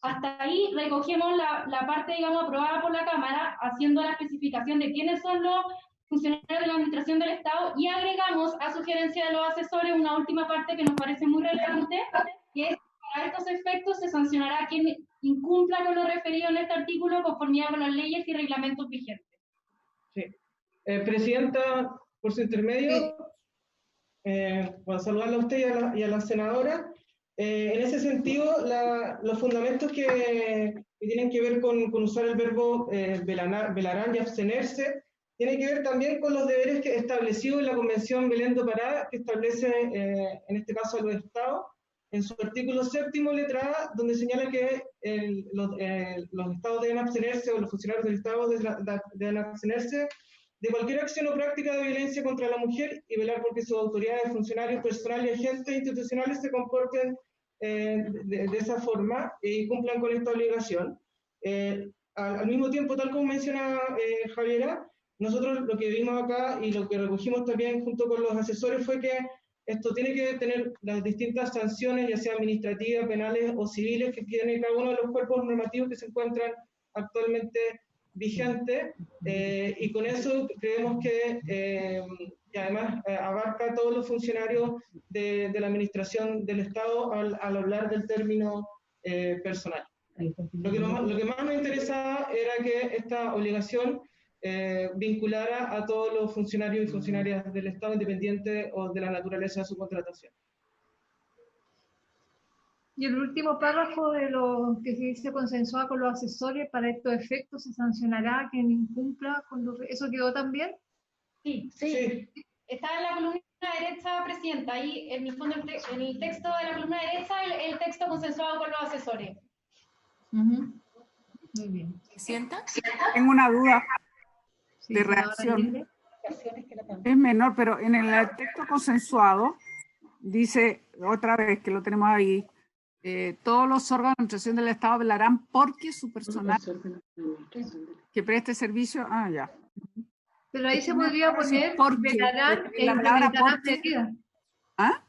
Hasta ahí recogemos la parte, digamos, aprobada por la Cámara, haciendo la especificación de quiénes son los funcionarios de la Administración del Estado, y agregamos, a sugerencia de los asesores, una última parte que nos parece muy relevante, que es: a estos efectos se sancionará a quien incumpla con lo referido en este artículo conformidad con las leyes y reglamentos vigentes. Sí. Presidenta, por su intermedio, para saludarla a usted y a la senadora. En ese sentido, los fundamentos que tienen que ver con usar el verbo velarán y abstenerse, tiene que ver también con los deberes que establecidos en la Convención Belén do Pará, que establece, en este caso, a los Estados, en su artículo 7º, letra A, donde señala que los Estados deben abstenerse, o los funcionarios del Estado deben abstenerse de cualquier acción o práctica de violencia contra la mujer y velar porque sus autoridades, funcionarios, personal y agentes institucionales se comporten de esa forma y cumplan con esta obligación. Al mismo tiempo, tal como menciona Javiera, nosotros lo que vimos acá y lo que recogimos también junto con los asesores fue que esto tiene que tener las distintas sanciones, ya sea administrativas, penales o civiles, que tiene cada uno de los cuerpos normativos que se encuentran actualmente vigentes, y con eso creemos que además abarca a todos los funcionarios de la administración del Estado al hablar del término personal. Lo que más nos interesaba era que esta obligación vinculara a todos los funcionarios y funcionarias del Estado, independiente o de la naturaleza de su contratación. Y el último párrafo de lo que se dice consensuado con los asesores: para estos efectos se sancionará a quien incumpla con los... ¿Eso quedó también? Sí. Está en la columna derecha, Presidenta, ahí en el fondo, en el texto de la columna derecha, el texto consensuado con los asesores. Muy bien. ¿Presidenta? Tengo una duda de reacción. Es menor, pero en el texto consensuado dice, otra vez que lo tenemos ahí, todos los órganos de administración del Estado velarán porque su personal que preste servicio... ya. Pero ahí se podría poner porque velarán la palabra porque... medida. ¿Ah?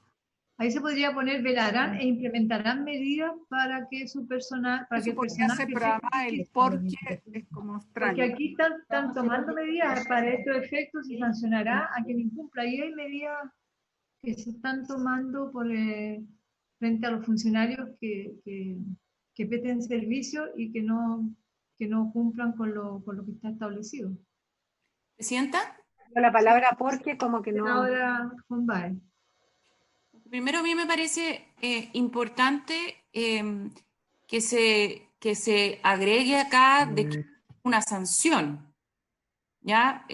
Ahí se podría poner velarán e implementarán medidas para que su personal, para que el personal hacer, que pero además el porque es como extraño. Porque aquí están tomando medidas para estos efectos y sancionará a quien incumpla. Ahí hay medidas que se están tomando por, frente a los funcionarios que presten servicio y que no cumplan con lo que está establecido. ¿Presidenta? La palabra porque como que no... Ahora, Juan. Primero, a mí me parece importante que se agregue acá de que una sanción, ¿ya?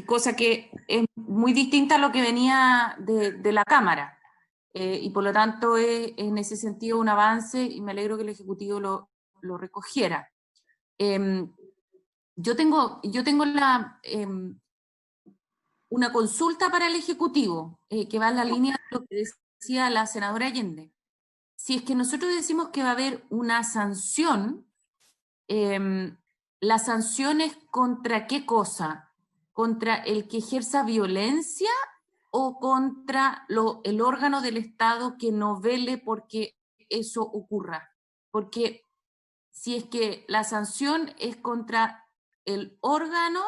Cosa que es muy distinta a lo que venía de la Cámara. Y por lo tanto es en ese sentido un avance y me alegro que el Ejecutivo lo recogiera. Yo tengo una consulta para el Ejecutivo, que va en la línea de lo que decía la senadora Allende. Si es que nosotros decimos que va a haber una sanción, ¿la sanción es contra qué cosa? ¿Contra el que ejerza violencia o contra el órgano del Estado que no vele porque eso ocurra? Porque si es que la sanción es contra el órgano,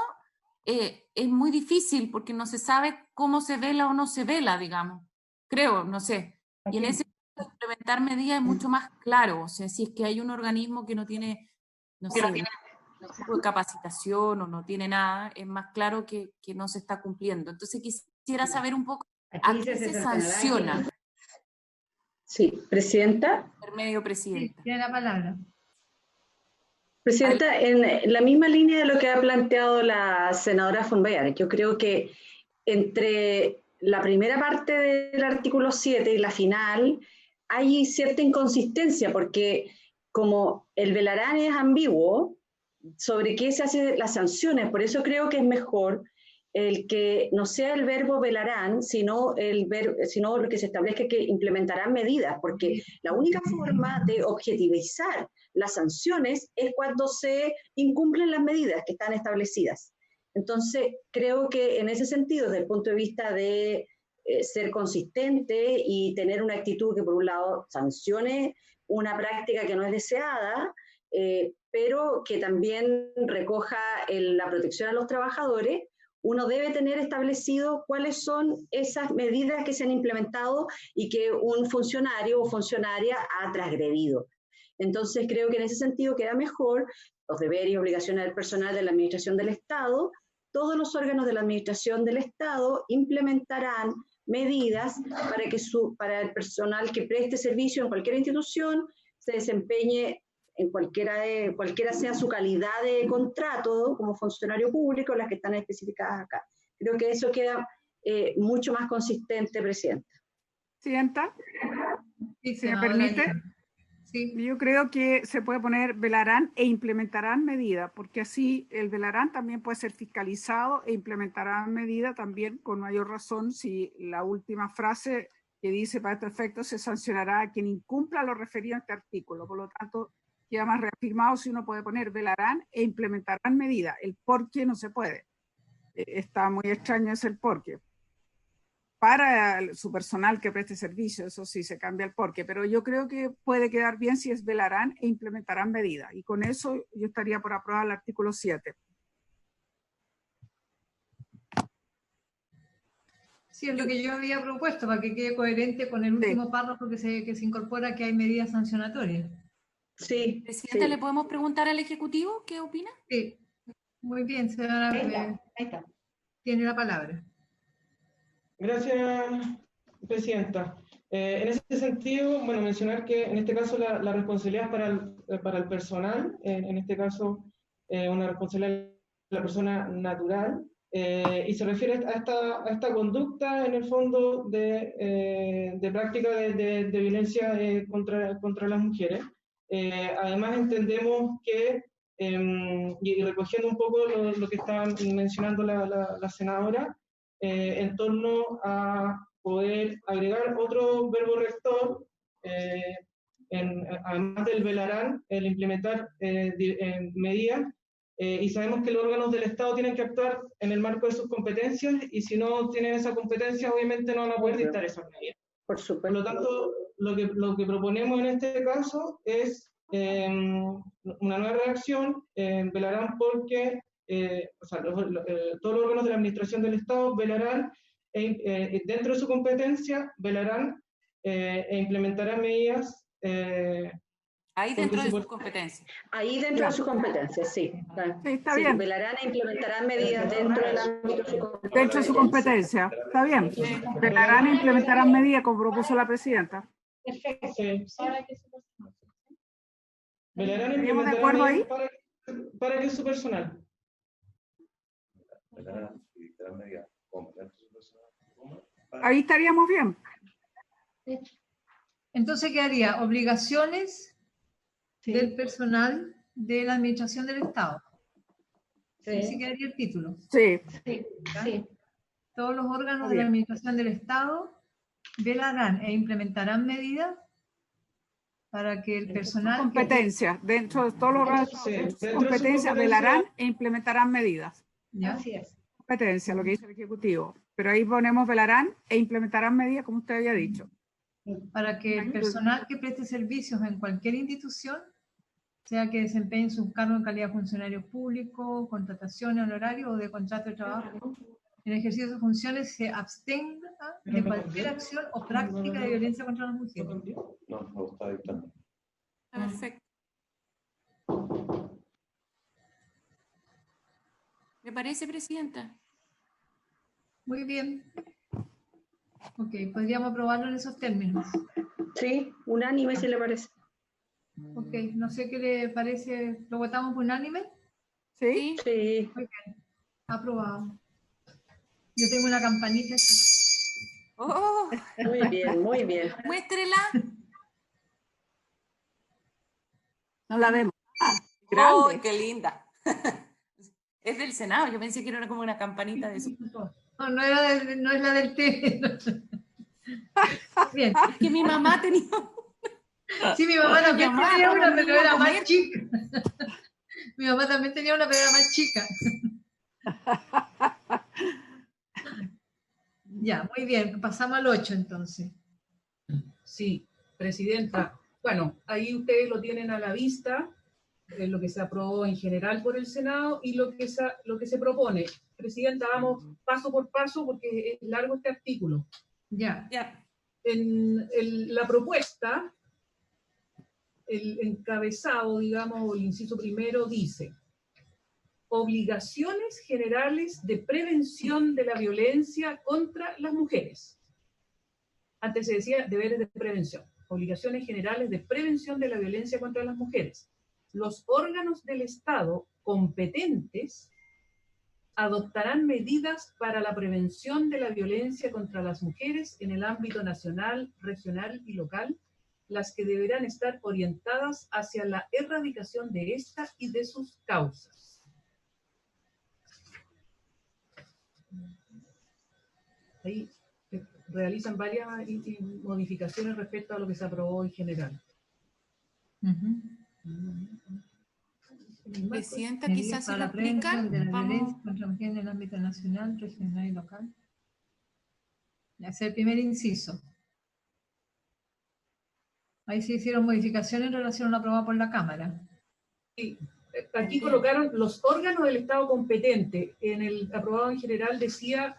es muy difícil porque no se sabe cómo se vela o no se vela, digamos. Creo, no sé. Y en ese caso, implementar medidas es mucho más claro. O sea, si es que hay un organismo que no tiene, no sé, un tipo de capacitación o no tiene nada, es más claro que no se está cumpliendo. Entonces quisiera saber un poco a qué se sanciona. Sí, Presidenta. Intermedio, Presidenta. Sí, tiene la palabra. Presidenta, en la misma línea de lo que ha planteado la senadora von Weyer, yo creo que entre la primera parte del artículo 7 y la final hay cierta inconsistencia, porque como el velarán es ambiguo sobre qué se hacen las sanciones, por eso creo que es mejor el que no sea el verbo velarán, sino lo que se establezca que implementarán medidas, porque la única forma de objetivizar las sanciones es cuando se incumplen las medidas que están establecidas. Entonces, creo que en ese sentido, desde el punto de vista de ser consistente y tener una actitud que, por un lado, sancione una práctica que no es deseada, pero que también recoja la protección a los trabajadores, uno debe tener establecido cuáles son esas medidas que se han implementado y que un funcionario o funcionaria ha transgredido. Entonces, creo que en ese sentido queda mejor los deberes y obligaciones del personal de la Administración del Estado. Todos los órganos de la Administración del Estado implementarán medidas para el personal que preste servicio en cualquier institución se desempeñe en cualquiera sea su calidad de contrato como funcionario público, las que están especificadas acá. Creo que eso queda mucho más consistente, Presidenta. Presidenta, Sí, si me permite, sí. Yo creo que se puede poner velarán e implementarán medidas, porque así el velarán también puede ser fiscalizado e implementarán medidas también con mayor razón si la última frase que dice para este efecto se sancionará a quien incumpla lo referido a este artículo. Por lo tanto, queda más reafirmado si uno puede poner velarán e implementarán medidas. El por qué no se puede. Está muy extraño ese el por qué. Para su personal que preste servicio, eso sí, se cambia el por qué, pero yo creo que puede quedar bien si es velarán e implementarán medidas. Y con eso yo estaría por aprobar el artículo 7. Sí, es lo que yo había propuesto, para que quede coherente con el último párrafo que se incorpora, que hay medidas sancionatorias. Sí. Presidenta, ¿le podemos preguntar al Ejecutivo qué opina? Sí, muy bien, señora. Ahí está. Tiene la palabra. Gracias, Presidenta. En ese sentido, bueno, mencionar que en este caso la responsabilidad para el personal, en este caso una responsabilidad de la persona natural, y se refiere a esta conducta en el fondo de práctica de violencia contra las mujeres. Además entendemos que, y recogiendo un poco lo que estaba mencionando la senadora, en torno a poder agregar otro verbo rector, además del velarán, el implementar medidas, y sabemos que los órganos del Estado tienen que actuar en el marco de sus competencias, y si no tienen esa competencia, obviamente no van a poder dictar esas medidas. Por supuesto. Por lo tanto, lo que proponemos en este caso es una nueva redacción. Velarán porque o sea, todos los órganos de la administración del Estado velarán, dentro de su competencia, velarán e implementarán medidas. Ahí dentro de sus competencias. Ahí dentro de sus competencias, sí. Sí, está bien. Velarán e implementarán medidas dentro del ámbito de su competencia. Dentro de su competencia, está bien. Velarán e implementarán medidas, como propuso la presidenta. Perfecto. Sí. Velarán e ¿Estaríamos de implementarán acuerdo ahí? medidas para que su personal. Ahí estaríamos bien. Entonces, ¿qué haría? Obligaciones del personal de la administración del Estado. Sí. Así quedaría el título. Sí. Sí, sí. Todos los órganos Muy de la bien. administración del Estado velarán e implementarán medidas para que el personal... Competencia. Dentro de todos los órganos Sí, de su dentro de su competencia competencia. velarán e implementarán medidas. ¿Ya? Así es. Competencia, lo que dice el Ejecutivo. Pero ahí ponemos velarán e implementarán medidas, como usted había dicho. Para que el personal que preste servicios en cualquier institución, sea que desempeñe sus cargos en calidad de funcionario público, contratación, honorario o de contrato de trabajo, en el ejercicio de sus funciones se abstenga de cualquier acción o práctica de violencia contra las mujeres. No está dictando. Perfecto. ¿Me parece, Presidenta? Muy bien. Ok, podríamos aprobarlo en esos términos. Sí, unánime si le parece. Ok, no sé qué le parece. ¿Lo votamos unánime? ¿Sí? Sí. Muy bien. Aprobado. Yo tengo una campanita. ¡Oh! Muy bien, muy bien. Muéstrela. No la vemos. Ah, ¡Oh, grande. qué linda! Es del Senado, yo pensé que era como una campanita de su... No, no es la del té. Bien. Es que mi mamá tenía... Sí, mi mamá también tenía una, pero iba a era comer. más chica. Mi mamá también tenía una, pero era más chica. Ya, muy bien. Pasamos al 8 entonces. Sí, Presidenta. Bueno, ahí ustedes lo tienen a la vista, lo que se aprobó en general por el Senado y lo que se propone. Presidenta, vamos paso por paso porque es largo este artículo. Ya. Ya. En la propuesta, el encabezado, digamos, o el inciso primero dice: obligaciones generales de prevención de la violencia contra las mujeres. Antes se decía deberes de prevención. Obligaciones generales de prevención de la violencia contra las mujeres. Los órganos del Estado competentes adoptarán medidas para la prevención de la violencia contra las mujeres en el ámbito nacional, regional y local, las que deberán estar orientadas hacia la erradicación de esta y de sus causas. Ahí realizan varias modificaciones respecto a lo que se aprobó en general. Presidenta, Medidas quizás se para lo la prevención explican. de la Vamos. violencia contra mujeres en el ámbito nacional, regional y local. Ese es el primer inciso. Ahí se hicieron modificaciones en relación a lo aprobado por la Cámara. Sí, aquí colocaron los órganos del Estado competente. En el aprobado en general decía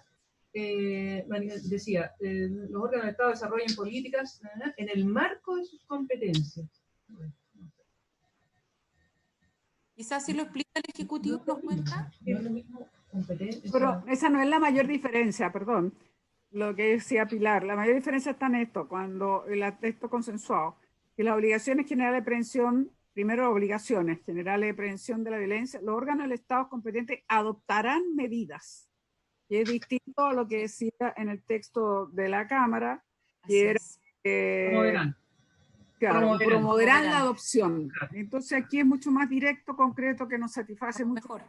los órganos del Estado desarrollan políticas en el marco de sus competencias. Quizás si lo explica el Ejecutivo nos cuenta. Es lo mismo, competencia. Pero esa no es la mayor diferencia, perdón. Lo que decía Pilar, la mayor diferencia está en esto, cuando el texto consensuado, que las obligaciones generales de prevención, primero obligaciones generales de prevención de la violencia, los órganos del Estado competentes adoptarán medidas, que es distinto a lo que decía en el texto de la Cámara, que era Promoverán. claro, promoverán la adopción. Claro. Entonces aquí es mucho más directo, concreto, que nos satisface mucho Mejor.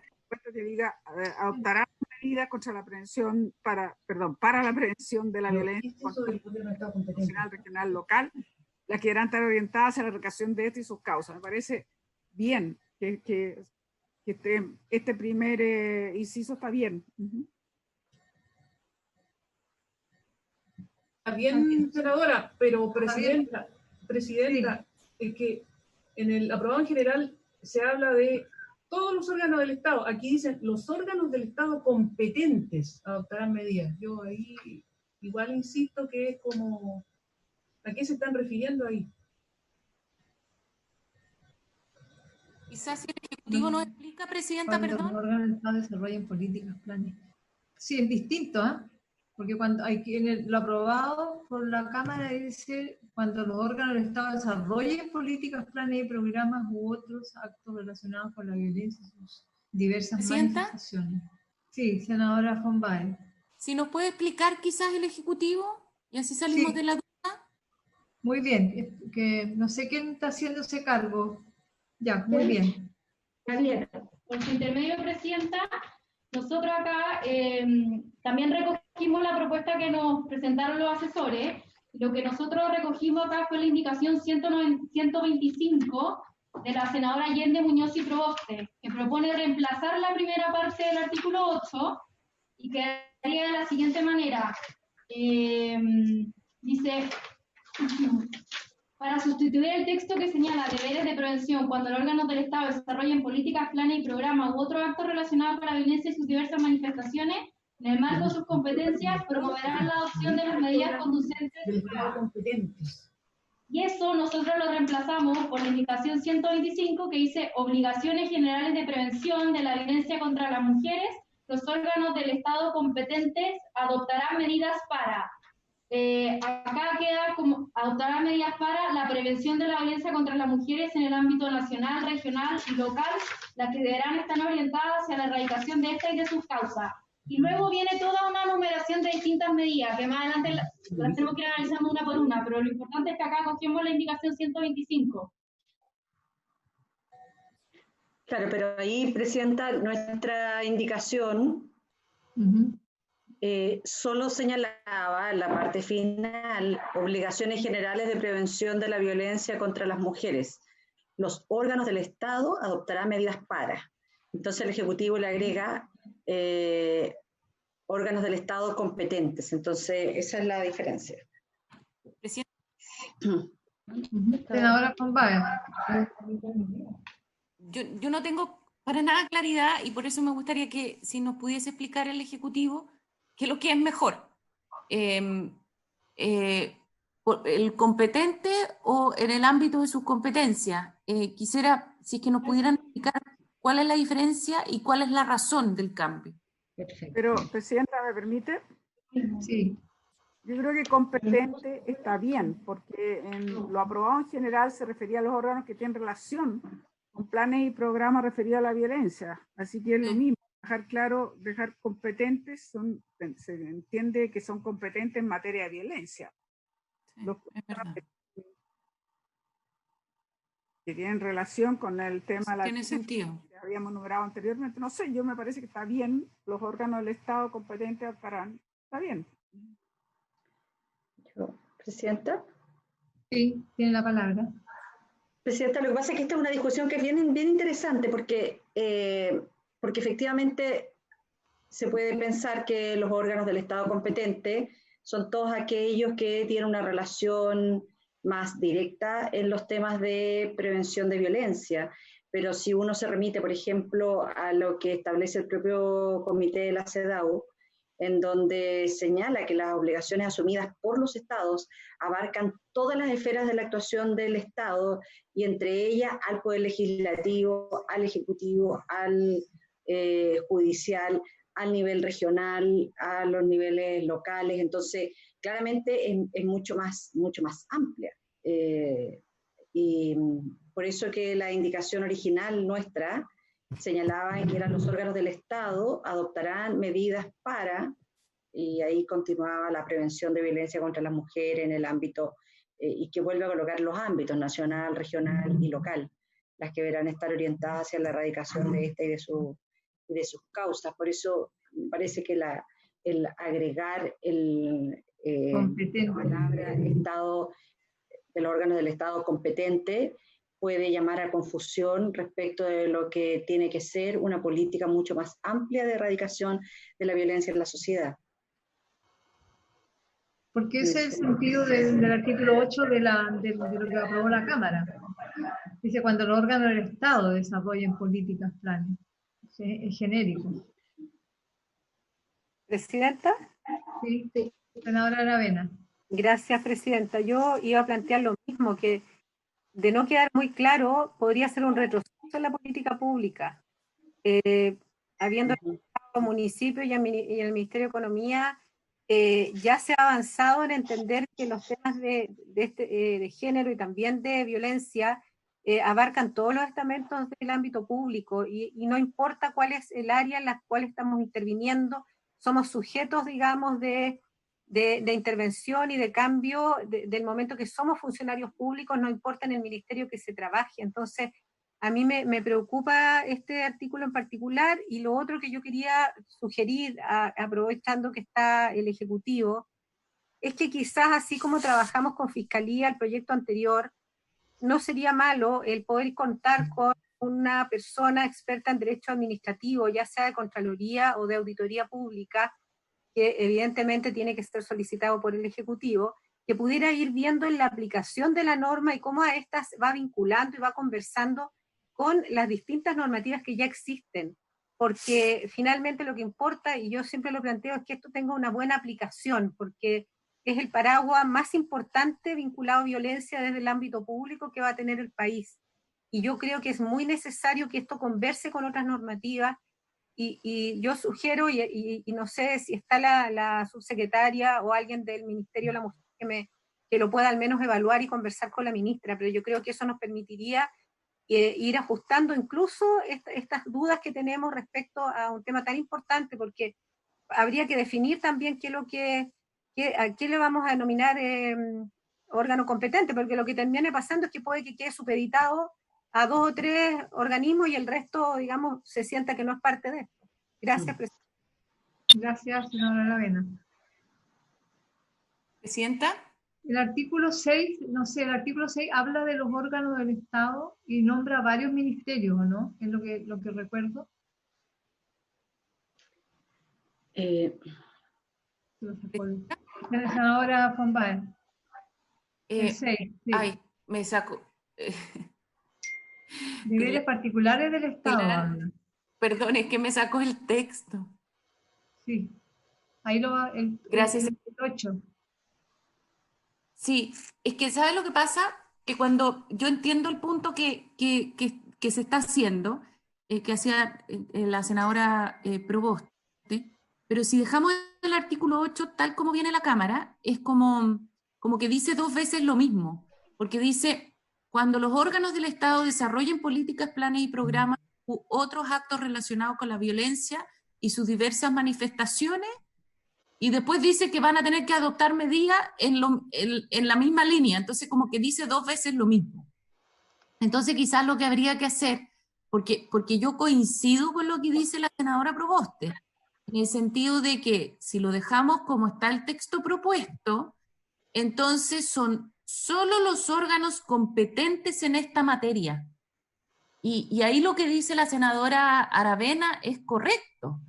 que diga adoptarán medidas contra la prevención para la prevención de la violencia nacional, regional, local, las que deberán estar orientadas hacia la erradicación de esto y sus causas. Me parece bien que este primer inciso está bien. bien, senadora, pero presidenta, es que en el aprobado en general se habla de todos los órganos del Estado. Aquí dicen los órganos del Estado competentes adoptarán medidas. Yo ahí igual insisto que es como, ¿a qué se están refiriendo ahí? Quizás si el Ejecutivo nos explica, Presidenta, Cuando perdón. los órganos del Estado desarrollen políticas, planes. Sí, es distinto, ¿ah? Porque cuando hay lo aprobado por la Cámara dice cuando los órganos del Estado desarrollen políticas, planes y programas u otros actos relacionados con la violencia y sus diversas ¿Presidenta? manifestaciones. Sí, senadora von Baer. Si nos puede explicar quizás el Ejecutivo y así salimos Sí. de la duda. Muy bien, que no sé quién está haciendo ese cargo. Ya, muy bien. Por su intermedio, Presidenta, nosotros acá también recogimos la propuesta que nos presentaron los asesores. Lo que nosotros recogimos acá fue la indicación 125 de la senadora Allende Muñoz y Proboste, que propone reemplazar la primera parte del artículo 8 y quedaría de la siguiente manera. Dice... Para sustituir el texto que señala deberes de prevención cuando los órganos del Estado desarrollen políticas, planes y programas u otros actos relacionados con la violencia y sus diversas manifestaciones, en el marco de sus competencias, promoverán la adopción de las medidas conducentes. Y eso nosotros lo reemplazamos por la indicación 125 que dice obligaciones generales de prevención de la violencia contra las mujeres. Los órganos del Estado competentes adoptarán medidas para... acá queda como adoptará medidas para la prevención de la violencia contra las mujeres en el ámbito nacional, regional y local, las que deberán estar orientadas hacia la erradicación de esta y de sus causas. Y luego viene toda una numeración de distintas medidas, que más adelante las tenemos que ir analizando una por una, pero lo importante es que acá cogemos la indicación 125. Claro, pero ahí, Presidenta, nuestra indicación solo señalaba en la parte final obligaciones generales de prevención de la violencia contra las mujeres. Los órganos del Estado adoptarán medidas para. Entonces el Ejecutivo le agrega órganos del Estado competentes. Entonces esa es la diferencia. Senadora von Baer. Yo no tengo para nada claridad y por eso me gustaría que si nos pudiese explicar el Ejecutivo qué es lo que es mejor. ¿El competente o en el ámbito de sus competencias? Quisiera, si es que nos pudieran explicar cuál es la diferencia y cuál es la razón del cambio. Perfecto. Pero, Presidenta, ¿me permite? Sí. Yo creo que competente está bien, porque en lo aprobado en general se refería a los órganos que tienen relación con planes y programas referidos a la violencia. Así que es lo mismo, dejar claro, dejar competentes, se entiende que son competentes en materia de violencia. Sí, los que tienen relación con el tema de la tiene sentido. Que habíamos numerado anteriormente. No sé, yo me parece que está bien, los órganos del Estado competentes estarán, está bien. ¿Presidenta? Sí, tiene la palabra. Presidenta, lo que pasa es que esta es una discusión que es bien interesante porque efectivamente se puede pensar que los órganos del Estado competente son todos aquellos que tienen una relación más directa en los temas de prevención de violencia. Pero si uno se remite, por ejemplo, a lo que establece el propio comité de la CEDAW, en donde señala que las obligaciones asumidas por los estados abarcan todas las esferas de la actuación del Estado y entre ellas al Poder Legislativo, al Ejecutivo, al Judicial, al nivel regional, a los niveles locales. Entonces, claramente es mucho más amplia. Y por eso que la indicación original nuestra señalaba que eran los órganos del Estado adoptarán medidas para, y ahí continuaba la prevención de violencia contra las mujeres en el ámbito, y que vuelve a colocar los ámbitos nacional, regional y local, las que deberán estar orientadas hacia la erradicación de esta y de sus causas. Por eso me parece que el agregar la palabra Estado, del órgano del Estado competente, puede llamar a confusión respecto de lo que tiene que ser una política mucho más amplia de erradicación de la violencia en la sociedad. Porque ese es el sentido del artículo 8 de lo que aprobó la Cámara. Dice, cuando los órganos del Estado desarrollen políticas, planes. Es genérico. ¿Presidenta? Sí, senadora Aravena. Gracias, Presidenta. Yo iba a plantear lo mismo, que de no quedar muy claro, podría ser un retroceso en la política pública. Habiendo municipios y el Ministerio de Economía, ya se ha avanzado en entender que los temas de género y también de violencia abarcan todos los estamentos del ámbito público y no importa cuál es el área en la cual estamos interviniendo, somos sujetos, digamos, de intervención y de cambio del momento que somos funcionarios públicos, no importa en el ministerio que se trabaje. Entonces, a mí me preocupa este artículo en particular, y lo otro que yo quería sugerir, aprovechando que está el Ejecutivo, es que quizás así como trabajamos con Fiscalía el proyecto anterior, no sería malo el poder contar con una persona experta en derecho administrativo, ya sea de Contraloría o de Auditoría Pública, que evidentemente tiene que ser solicitado por el Ejecutivo, que pudiera ir viendo en la aplicación de la norma y cómo a estas va vinculando y va conversando con las distintas normativas que ya existen, porque finalmente lo que importa, y yo siempre lo planteo, es que esto tenga una buena aplicación, porque es el paraguas más importante vinculado a violencia desde el ámbito público que va a tener el país. Y yo creo que es muy necesario que esto converse con otras normativas, y yo sugiero, y no sé si está la subsecretaria o alguien del Ministerio de la Mujer que lo pueda al menos evaluar y conversar con la ministra, pero yo creo que eso nos permitiría ir ajustando incluso estas dudas que tenemos respecto a un tema tan importante, porque habría que definir también a qué le vamos a denominar órgano competente, porque lo que termina pasando es que puede que quede supeditado a 2 o 3 organismos y el resto, digamos, se sienta que no es parte de esto. Gracias, Presidenta. Gracias, senadora Aravena. Presidenta. El artículo 6, no sé, el artículo 6 habla de los órganos del Estado y nombra varios ministerios, ¿no? Es lo que recuerdo. Senadora von Baer. El 6, sí. Ay, me saco. Deberes particulares del Estado. Perdón, es que me sacó el texto. Sí, ahí lo va, Gracias. el 8. Sí, es que ¿sabe lo que pasa? Que cuando yo entiendo el punto que se está haciendo, que hacía la senadora Proboste, pero si dejamos el artículo 8 tal como viene la Cámara, es como que dice 2 veces lo mismo, porque dice, cuando los órganos del Estado desarrollen políticas, planes y programas u otros actos relacionados con la violencia y sus diversas manifestaciones, y después dice que van a tener que adoptar medidas en la misma línea, entonces como que dice 2 veces lo mismo. Entonces quizás lo que habría que hacer, porque yo coincido con lo que dice la senadora Proboste, en el sentido de que si lo dejamos como está el texto propuesto, entonces son solo los órganos competentes en esta materia. Y ahí lo que dice la senadora Aravena es correcto.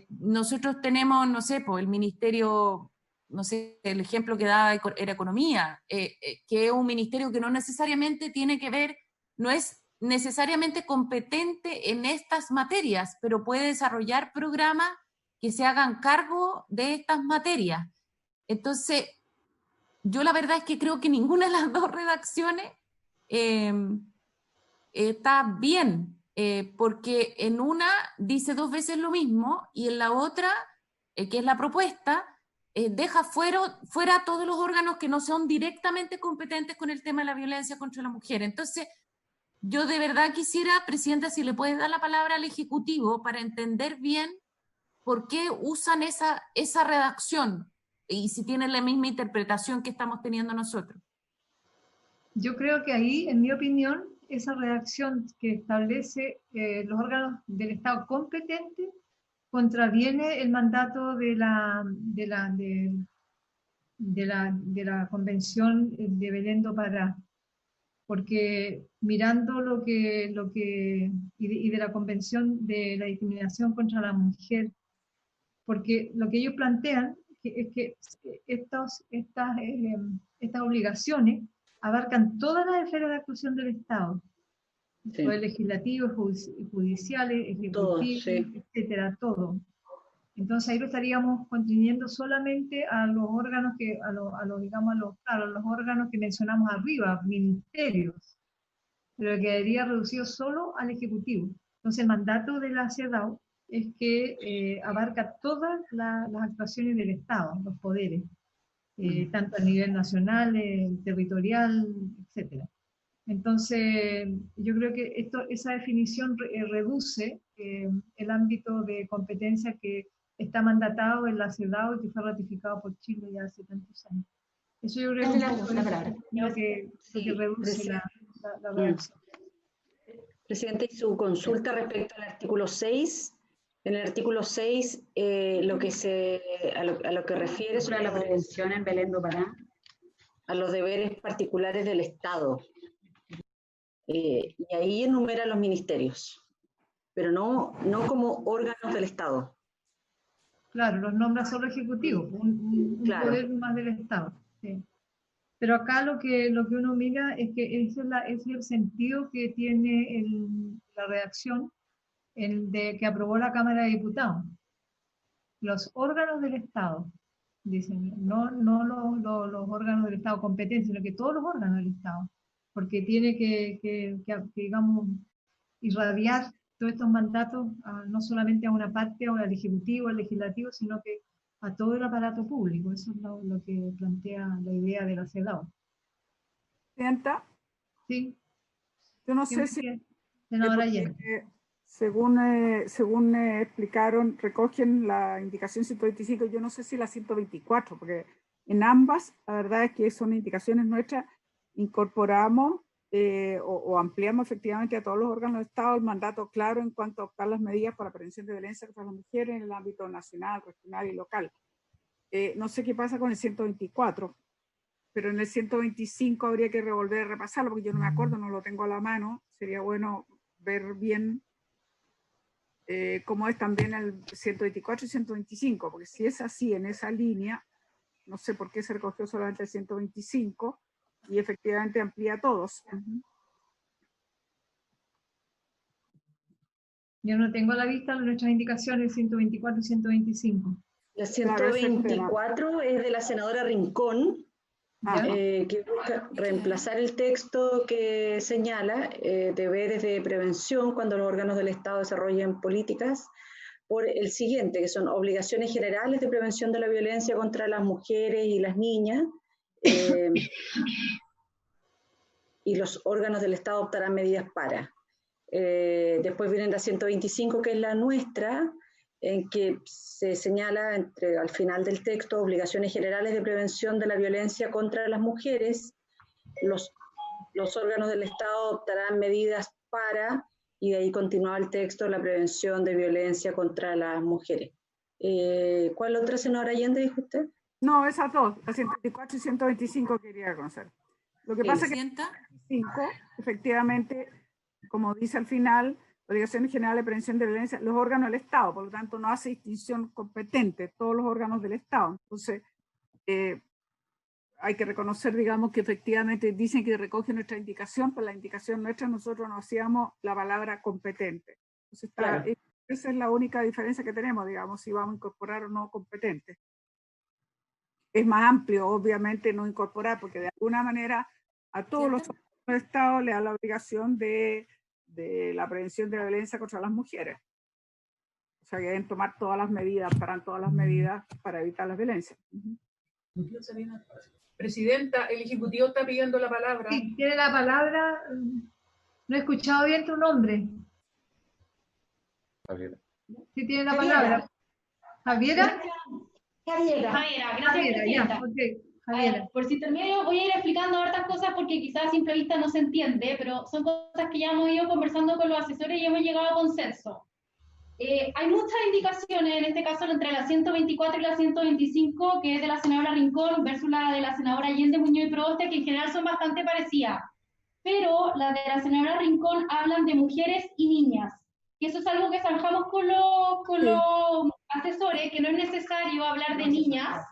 Nosotros tenemos, no sé, pues el ministerio, no sé, el ejemplo que daba era Economía, que es un ministerio que no necesariamente tiene que ver, no es necesariamente competente en estas materias, pero puede desarrollar programas que se hagan cargo de estas materias. Entonces, yo la verdad es que creo que ninguna de las 2 redacciones está bien, porque en una dice 2 veces lo mismo y en la otra, que es la propuesta, deja fuera todos los órganos que no son directamente competentes con el tema de la violencia contra la mujer. Entonces, yo de verdad quisiera, Presidenta, si le puedes dar la palabra al Ejecutivo para entender bien por qué usan esa redacción y si tienen la misma interpretación que estamos teniendo nosotros. Yo creo que ahí, en mi opinión, esa redacción que establece los órganos del Estado competentes contraviene el mandato de la Convención de Belén do Pará, porque mirando y de la Convención de la Discriminación contra la Mujer, porque lo que ellos plantean estas obligaciones abarcan todas las esferas de actuación del Estado. Sí. Poder legislativo, judiciales, ejecutivos, etcétera, todo. Entonces ahí lo estaríamos contribuyendo solamente a los órganos los órganos que mencionamos arriba, ministerios, pero quedaría reducido solo al Ejecutivo. Entonces el mandato de la CEDAW es que abarca todas las actuaciones del Estado, los poderes, tanto a nivel nacional, territorial, etcétera. Entonces, yo creo que esa definición reduce el ámbito de competencia que está mandatado en la CEDAW y que fue ratificado por Chile ya hace tantos años. Eso yo creo que es lo que reduce la redacción. Presidente, y su consulta respecto al artículo 6. En el artículo 6, a lo que refiere sobre la prevención en Belén do Pará, a los deberes particulares del Estado. Y ahí enumera los ministerios, pero no como órganos del Estado. Claro, los nombra solo ejecutivo, un poder más del Estado. Sí. Pero acá lo que uno mira es que ese es el sentido que tiene la redacción que aprobó la Cámara de Diputados. Los órganos del Estado, dicen, no los órganos del Estado competentes, sino que todos los órganos del Estado, porque tiene que digamos, irradiar todos estos mandatos no solamente a una parte, o al Ejecutivo, al Legislativo, sino que a todo el aparato público. Eso es lo que plantea la idea de la CEDAW. ¿Presidenta? Sí. Yo no sé si... Senadora Allende. Según explicaron, recogen la indicación 125, yo no sé si la 124, porque en ambas, la verdad es que son indicaciones nuestras, incorporamos o ampliamos efectivamente a todos los órganos del Estado el mandato claro en cuanto a adoptar las medidas para la prevención de violencia contra las mujeres en el ámbito nacional, regional y local. No sé qué pasa con el 124, pero en el 125 habría que revolver a repasarlo, porque yo no me acuerdo, no lo tengo a la mano, sería bueno ver bien cómo es también el 124 y 125, porque si es así en esa línea, no sé por qué se recogió solamente el 125 y efectivamente amplía a todos. Yo no tengo a la vista nuestras indicaciones 124 y 125. La 124 es de la senadora Rincón, que busca reemplazar el texto que señala deberes de prevención cuando los órganos del Estado desarrollen políticas por el siguiente, que son obligaciones generales de prevención de la violencia contra las mujeres y las niñas, y los órganos del Estado adoptarán medidas para. Después viene la 125, que es la nuestra, en que se señala al final del texto obligaciones generales de prevención de la violencia contra las mujeres, los órganos del Estado adoptarán medidas para, y de ahí continúa el texto, la prevención de violencia contra las mujeres. ¿Cuál otra, senadora Allende, dijo usted? No, esas dos, la 124 y 125 quería conocer. Lo que pasa es que 125, efectivamente, como dice al final, obligaciones generales de prevención de violencia, los órganos del Estado, por lo tanto no hace distinción competente, todos los órganos del Estado. Entonces, hay que reconocer, digamos, que efectivamente dicen que recoge nuestra indicación, pero la indicación nuestra nosotros no hacíamos la palabra competente. Entonces, esa es la única diferencia que tenemos, digamos, si vamos a incorporar o no competente. Es más amplio, obviamente, no incorporar, porque de alguna manera a todos los órganos del Estado le da la obligación de la prevención de la violencia contra las mujeres. O sea, que deben tomar todas las medidas, harán todas las medidas para evitar la violencia. Presidenta, el Ejecutivo está pidiendo la palabra. Sí, tiene la palabra. No he escuchado bien tu nombre. Javiera. Sí, tiene la palabra. ¿Javiera? Javiera, gracias, presidenta. Javiera. Por si intermedio voy a ir explicando hartas cosas porque quizás a simple vista no se entiende, pero son cosas que ya hemos ido conversando con los asesores y hemos llegado a consenso. Hay muchas indicaciones, en este caso entre la 124 y la 125, que es de la senadora Rincón versus la de la senadora Allende, Muñoz y Proboste, que en general son bastante parecidas. Pero las de la senadora Rincón hablan de mujeres y niñas. Y eso es algo que zanjamos con los asesore que no es necesario hablar de niñas.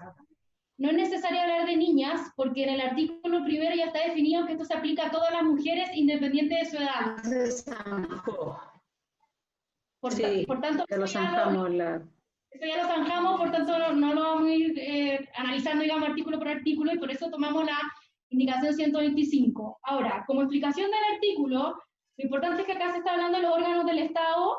No es necesario hablar de niñas porque en el artículo primero ya está definido que esto se aplica a todas las mujeres independiente de su edad. Por tanto, ya lo zanjamos. Eso ya lo zanjamos, por tanto no lo vamos a ir analizando, digamos, artículo por artículo, y por eso tomamos la indicación 125. Ahora, como explicación del artículo, lo importante es que acá se está hablando de los órganos del Estado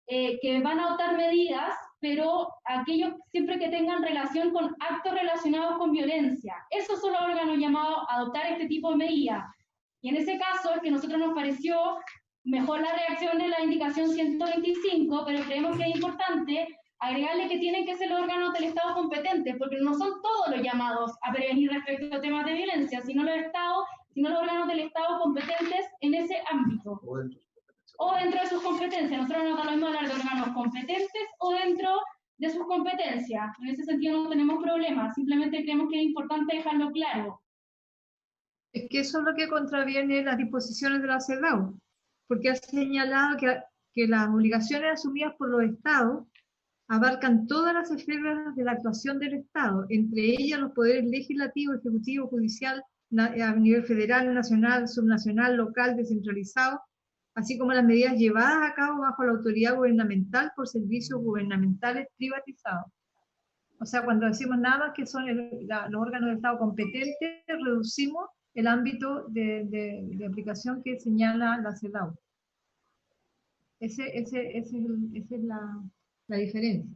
que van a adoptar medidas, pero aquellos siempre que tengan relación con actos relacionados con violencia. Esos son los órganos llamados a adoptar este tipo de medidas. Y en ese caso es que a nosotros nos pareció mejor la reacción de la indicación 125, pero creemos que es importante agregarle que tienen que ser los órganos del Estado competentes, porque no son todos los llamados a prevenir respecto a temas de violencia, sino los órganos del Estado competentes en ese ámbito. O dentro de sus competencias. Nosotros nos da lo mismo hablar de órganos competentes o dentro de sus competencias. En ese sentido no tenemos problemas, simplemente creemos que es importante dejarlo claro. Es que eso es lo que contraviene las disposiciones de la CEDAW, porque ha señalado que las obligaciones asumidas por los Estados abarcan todas las esferas de la actuación del Estado, entre ellas los poderes legislativo, ejecutivo, judicial, a nivel federal, nacional, subnacional, local, descentralizado, así como las medidas llevadas a cabo bajo la autoridad gubernamental por servicios gubernamentales privatizados. O sea, cuando decimos nada más que son los órganos del Estado competentes, reducimos el ámbito de aplicación que señala la CEDAW. Esa es la diferencia.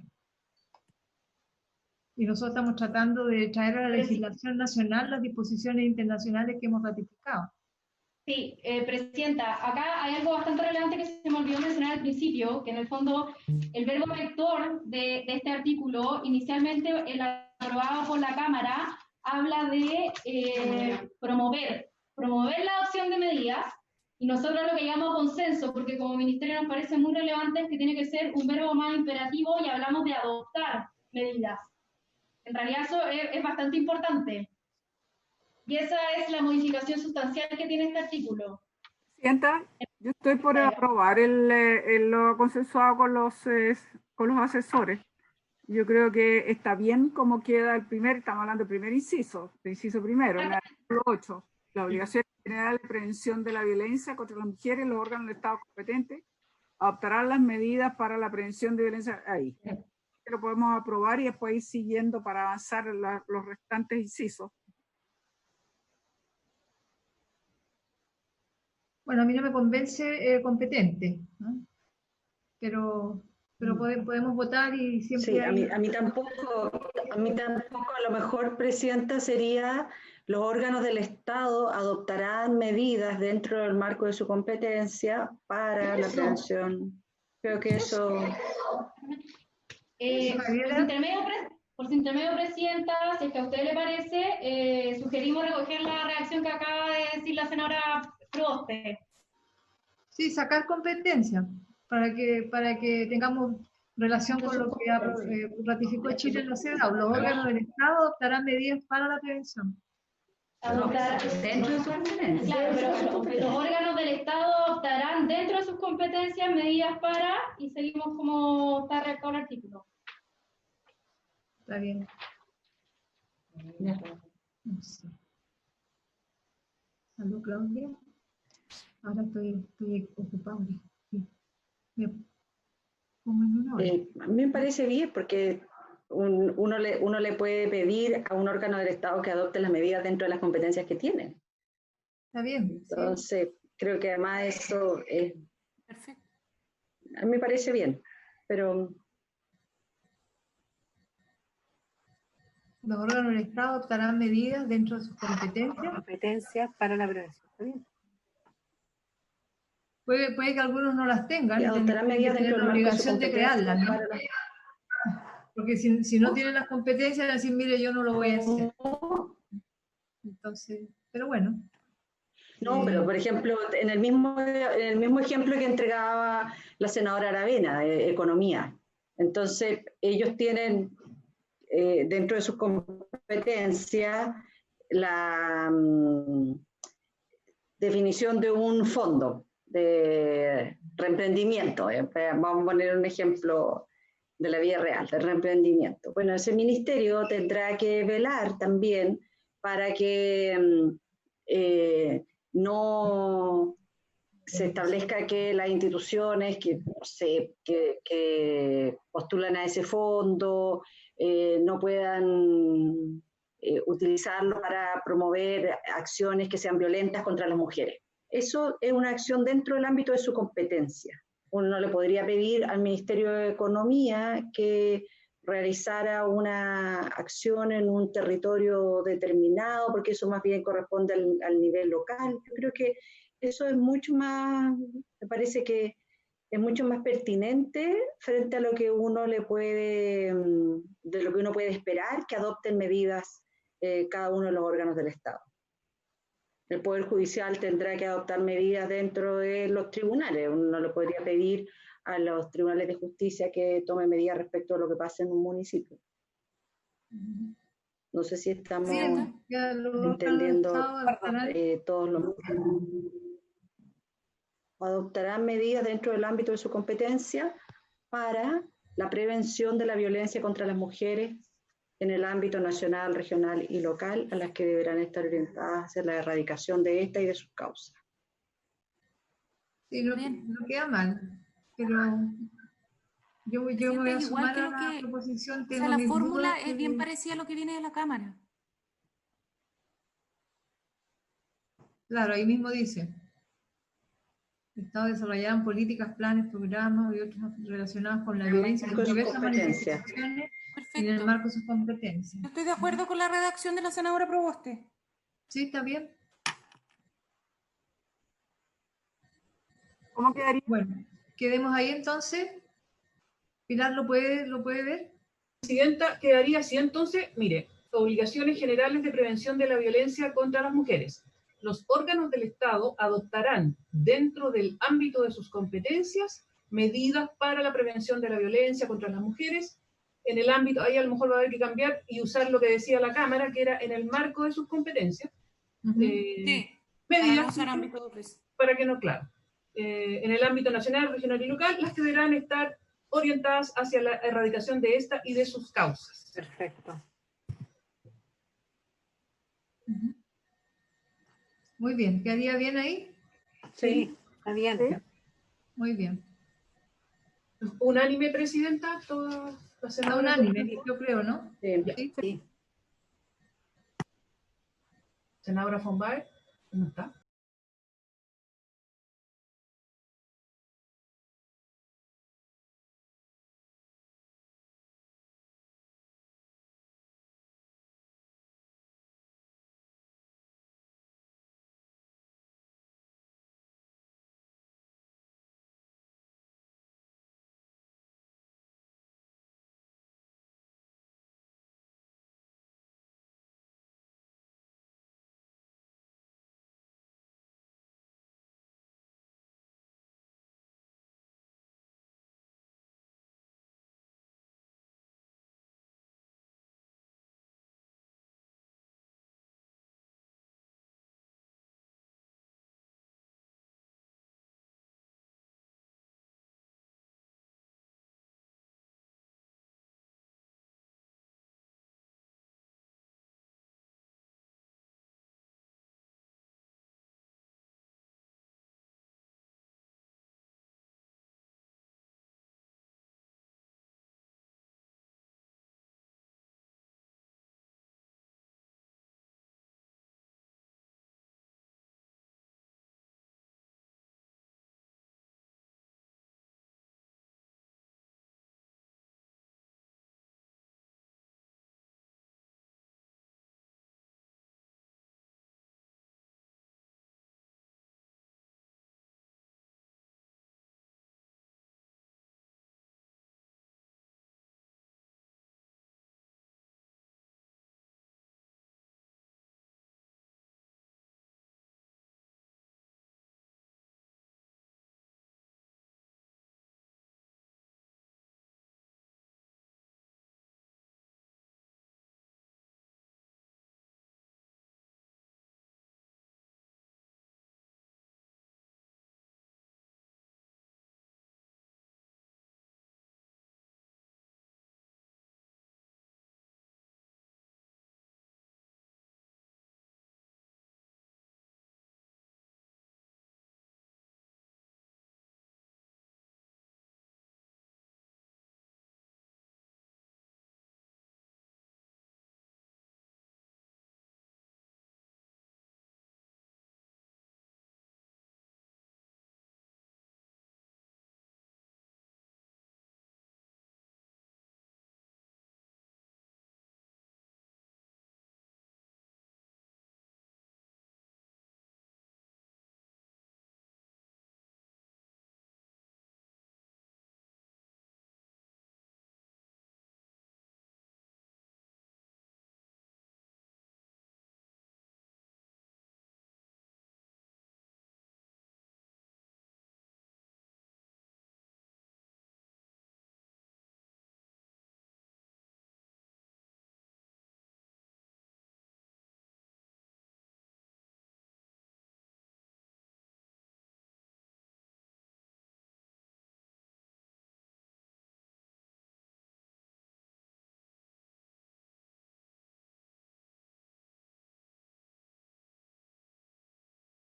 Y nosotros estamos tratando de traer a la legislación nacional las disposiciones internacionales que hemos ratificado. Sí, Presidenta, acá hay algo bastante relevante que se me olvidó mencionar al principio, que en el fondo el verbo rector de este artículo, inicialmente el aprobado por la Cámara, habla de promover la adopción de medidas, y nosotros lo que llamamos consenso, porque como ministerio nos parece muy relevante, es que tiene que ser un verbo más imperativo y hablamos de adoptar medidas. En realidad eso es bastante importante. Y esa es la modificación sustancial que tiene este artículo. Presidenta, yo estoy por aprobar lo consensuado con los asesores. Yo creo que está bien como queda estamos hablando del primer inciso primero, en el artículo 8. La obligación general de prevención de la violencia contra las mujeres, los órganos del Estado competentes adoptarán las medidas para la prevención de violencia ahí. Lo podemos aprobar y después ir siguiendo para avanzar los restantes incisos. Bueno, a mí no me convence competente, ¿no? Pero podemos votar y siempre... Sí, a mí tampoco, a lo mejor, Presidenta, sería los órganos del Estado adoptarán medidas dentro del marco de su competencia para la prevención. Creo que eso... Por su intermedio, Presidenta, si es que a usted le parece, sugerimos recoger la reacción que acaba de decir la senadora Proboste. Sí, sacar competencia para que tengamos relación con lo que ratificó Chile en la CEDAW. Los órganos del Estado adoptarán medidas para la prevención. Dentro de sus competencias. Claro, pero los órganos del Estado adoptarán dentro de sus competencias medidas para, y seguimos como está redactado el artículo. Está bien. Ya. No sé. ¿Aló, Claudia? Ahora estoy ocupada. Sí. Me pongo en una hora. A mí me parece bien porque uno le puede pedir a un órgano del Estado que adopte las medidas dentro de las competencias que tiene. Está bien. Entonces, creo que además eso es... Perfecto. A mí me parece bien, pero... Los órganos del Estado adoptarán medidas dentro de sus competencias para la prevención. ¿Está bien? Puede que algunos no las tengan y adoptarán medidas tienen la obligación de crearlas, ¿no? Porque si no tienen las competencias, decir, mire, yo no lo voy a hacer. Entonces, pero bueno. No, pero por ejemplo, en el mismo ejemplo que entregaba la senadora Aravena, de Economía. Entonces, ellos tienen dentro de sus competencias la definición de un fondo de reemprendimiento. Vamos a poner un ejemplo de la vida real, del reemprendimiento. Bueno, ese ministerio tendrá que velar también para que no se establezca que las instituciones que postulan a ese fondo no puedan utilizarlo para promover acciones que sean violentas contra las mujeres. Eso es una acción dentro del ámbito de su competencia. Uno le podría pedir al Ministerio de Economía que realizara una acción en un territorio determinado, porque eso más bien corresponde al nivel local. Yo creo que eso es mucho más, me parece que es mucho más pertinente frente a lo que uno le puede, de lo que uno puede esperar que adopten medidas cada uno de los órganos del Estado. El Poder Judicial tendrá que adoptar medidas dentro de los tribunales. Uno le podría pedir a los tribunales de justicia que tomen medidas respecto a lo que pasa en un municipio. No sé si estamos entendiendo todos los... Adoptarán medidas dentro del ámbito de su competencia para la prevención de la violencia contra las mujeres en el ámbito nacional, regional y local, a las que deberán estar orientadas hacia la erradicación de esta y de sus causas. Sí, no queda mal, pero yo me voy a sumar a la proposición. O sea, la fórmula es bien parecida a lo que viene de la Cámara. Claro, ahí mismo dice: el Estado desarrollarán políticas, planes, programas y otros relacionados con la violencia y sus diversas manifestaciones en el marco de sus competencias. Yo estoy de acuerdo con la redacción de la senadora Proboste. Sí, está bien. ¿Cómo quedaría? Bueno, quedemos ahí entonces. Pilar, ¿lo puede ver? Presidenta, quedaría así entonces, mire, obligaciones generales de prevención de la violencia contra las mujeres. Los órganos del Estado adoptarán, dentro del ámbito de sus competencias, medidas para la prevención de la violencia contra las mujeres. En el ámbito, ahí a lo mejor va a haber que cambiar y usar lo que decía la Cámara, que era en el marco de sus competencias. Sí, medidas para que no, claro. En el ámbito nacional, regional y local, las que deberán estar orientadas hacia la erradicación de esta y de sus causas. Perfecto. Muy bien, ¿quedaría bien ahí? Sí, está bien. ¿Sí? Muy bien. ¿Unánime, Presidenta? ¿Toda la senadora? Unánime, yo creo, ¿no? Sí. Sí. Senadora von Baer, ¿no está?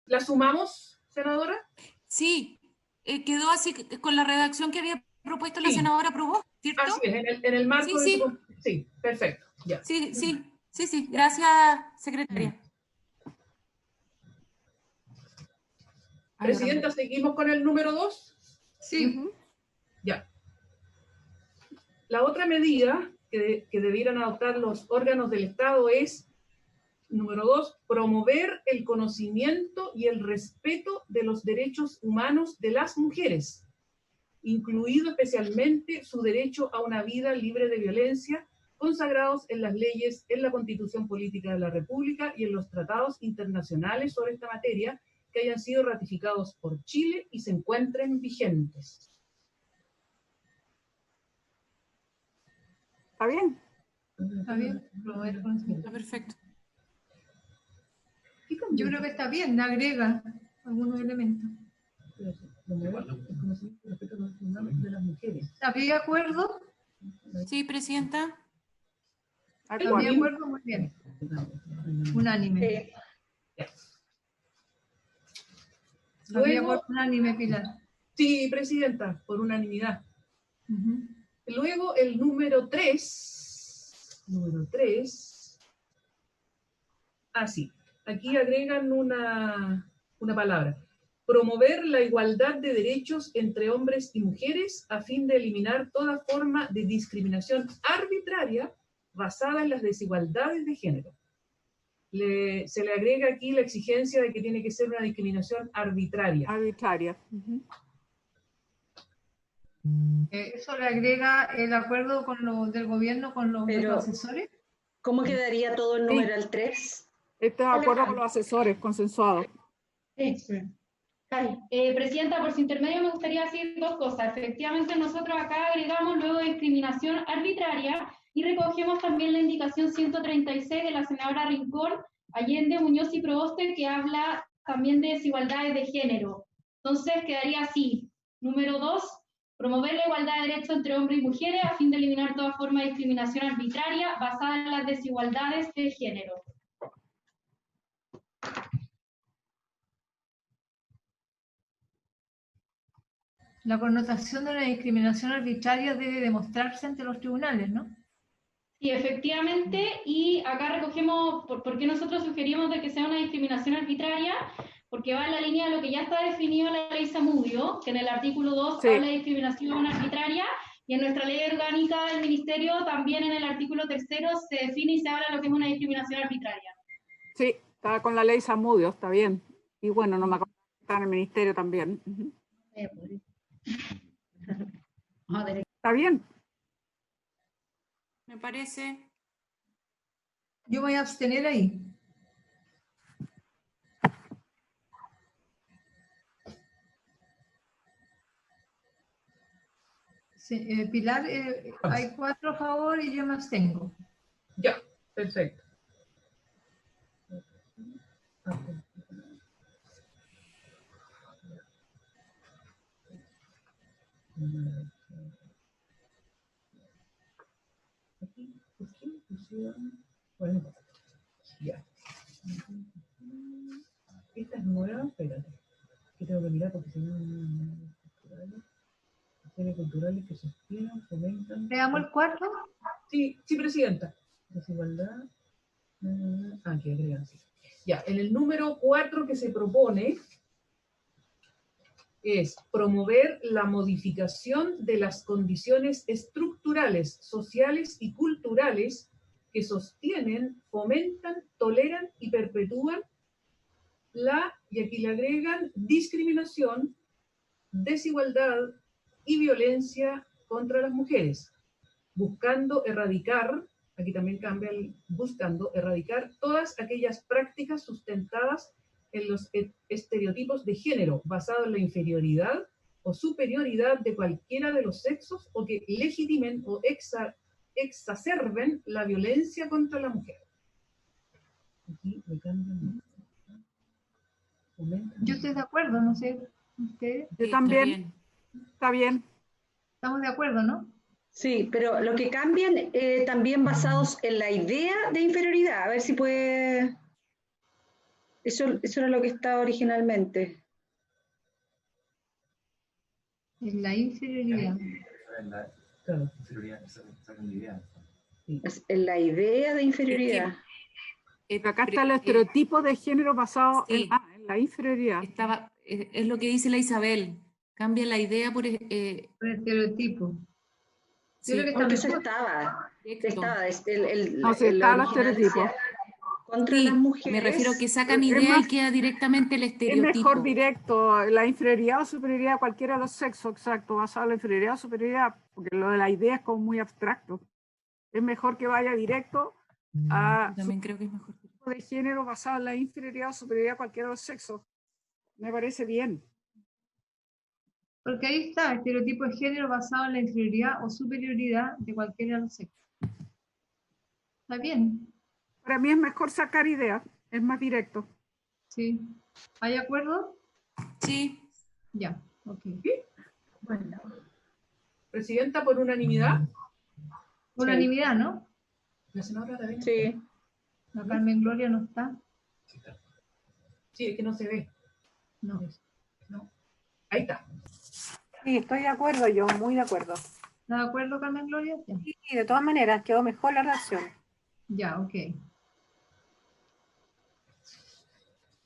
¿La sumamos, senadora? Sí, quedó así con la redacción que había propuesto la senadora Provost, ¿cierto? Así es, en el marco sí, de su... Sí, perfecto. Ya. Sí, gracias, secretaria. Presidenta, ¿seguimos con el número 2? Sí. Ya. La otra medida que debieran adoptar los órganos del Estado es, número 2, promover el conocimiento y el respeto de los derechos humanos de las mujeres, incluido especialmente su derecho a una vida libre de violencia, consagrados en las leyes, en la Constitución Política de la República y en los tratados internacionales sobre esta materia que hayan sido ratificados por Chile y se encuentren vigentes. ¿Está bien? Está bien. Está perfecto. Yo creo que está bien, agrega algunos elementos. ¿Está de acuerdo? Sí, presidenta. ¿Está de acuerdo? Muy bien. Unánime. ¿Está de acuerdo? Unánime, Pilar. Sí, presidenta, por unanimidad. Luego el número 3. Sí. Aquí agregan una palabra. Promover la igualdad de derechos entre hombres y mujeres a fin de eliminar toda forma de discriminación arbitraria basada en las desigualdades de género. Se le agrega aquí la exigencia de que tiene que ser una discriminación arbitraria. Arbitraria. Eso le agrega el acuerdo del gobierno con los asesores. ¿Cómo quedaría todo el numeral 3? Este es de acuerdo con los asesores, consensuado. Presidenta, por su intermedio me gustaría decir dos cosas. Efectivamente, nosotros acá agregamos luego discriminación arbitraria y recogemos también la indicación 136 de la senadora Rincón, Allende, Muñoz y Proboste, que habla también de desigualdades de género. Entonces quedaría así. Número 2, promover la igualdad de derechos entre hombres y mujeres a fin de eliminar toda forma de discriminación arbitraria basada en las desigualdades de género. La connotación de una discriminación arbitraria debe demostrarse ante los tribunales, ¿no? Sí, efectivamente, y acá recogemos por qué nosotros sugerimos de que sea una discriminación arbitraria, porque va en la línea de lo que ya está definido en la ley Zamudio, que en el artículo 2 habla de discriminación arbitraria, y en nuestra ley orgánica del Ministerio también en el artículo 3 se define y se habla de lo que es una discriminación arbitraria. Sí, está con la ley Zamudio, está bien. Y bueno, no me acuerdo, está en el Ministerio también. Está bien. Me parece. Yo voy a abstener ahí. Sí, Pilar, hay 4 a favor y yo me abstengo. Ya, perfecto. Bueno, ya. Esta es nueva, espérate. Que tengo que mirar porque si no, acciones culturales que sostienen, fomentan. ¿Veamos el 4? Sí, presidenta. Desigualdad. Que agregan, sí. Ya, en el número 4 que se propone es promover la modificación de las condiciones estructurales, sociales y culturales que sostienen, fomentan, toleran y perpetúan y aquí le agregan, discriminación, desigualdad y violencia contra las mujeres, buscando erradicar, aquí también cambia buscando erradicar todas aquellas prácticas sustentadas en los estereotipos de género, basados en la inferioridad o superioridad de cualquiera de los sexos o que legitimen o exacerben la violencia contra la mujer. Aquí me cambian. Yo estoy de acuerdo, no sé ustedes. Yo también. Está bien. Estamos de acuerdo, ¿no? Sí, pero lo que cambian también basados en la idea de inferioridad. A ver si puede... Eso era lo que estaba originalmente. En la inferioridad. Es en la idea de inferioridad. Acá está el estereotipo de género basado Sí. en la inferioridad. Es lo que dice la Isabel. Cambia la idea por... Por estereotipo. Sí. Yo creo que Porque está eso mejor. estaba. No, sí, está el estereotipo. Contra Sí, las mujeres. me refiero a que sacan Es idea más- y queda directamente el Es estereotipo. mejor directo, la inferioridad o superioridad de cualquiera de los sexos, exacto, basado en la inferioridad o superioridad, porque lo de la idea es como muy abstracto. Es mejor que vaya directo a Yo también creo que es mejor. tipo de género basado en la inferioridad o superioridad de cualquiera de los sexos. Me parece bien. Porque ahí está, estereotipo de género basado en la inferioridad o superioridad de cualquiera de los sexos. Está bien. Para mí es mejor sacar ideas, es más directo. Sí. ¿Hay acuerdo? Sí. Ya, ok. Bueno. Presidenta, por unanimidad. Unanimidad, ¿no? La senadora también. Sí. La Carmen Gloria no está. Sí, es que no se ve. No. Ahí está. Sí, estoy de acuerdo, yo muy de acuerdo. ¿Está de acuerdo, Carmen Gloria? Ya. Y de todas maneras, quedó mejor la redacción. Ya, ok.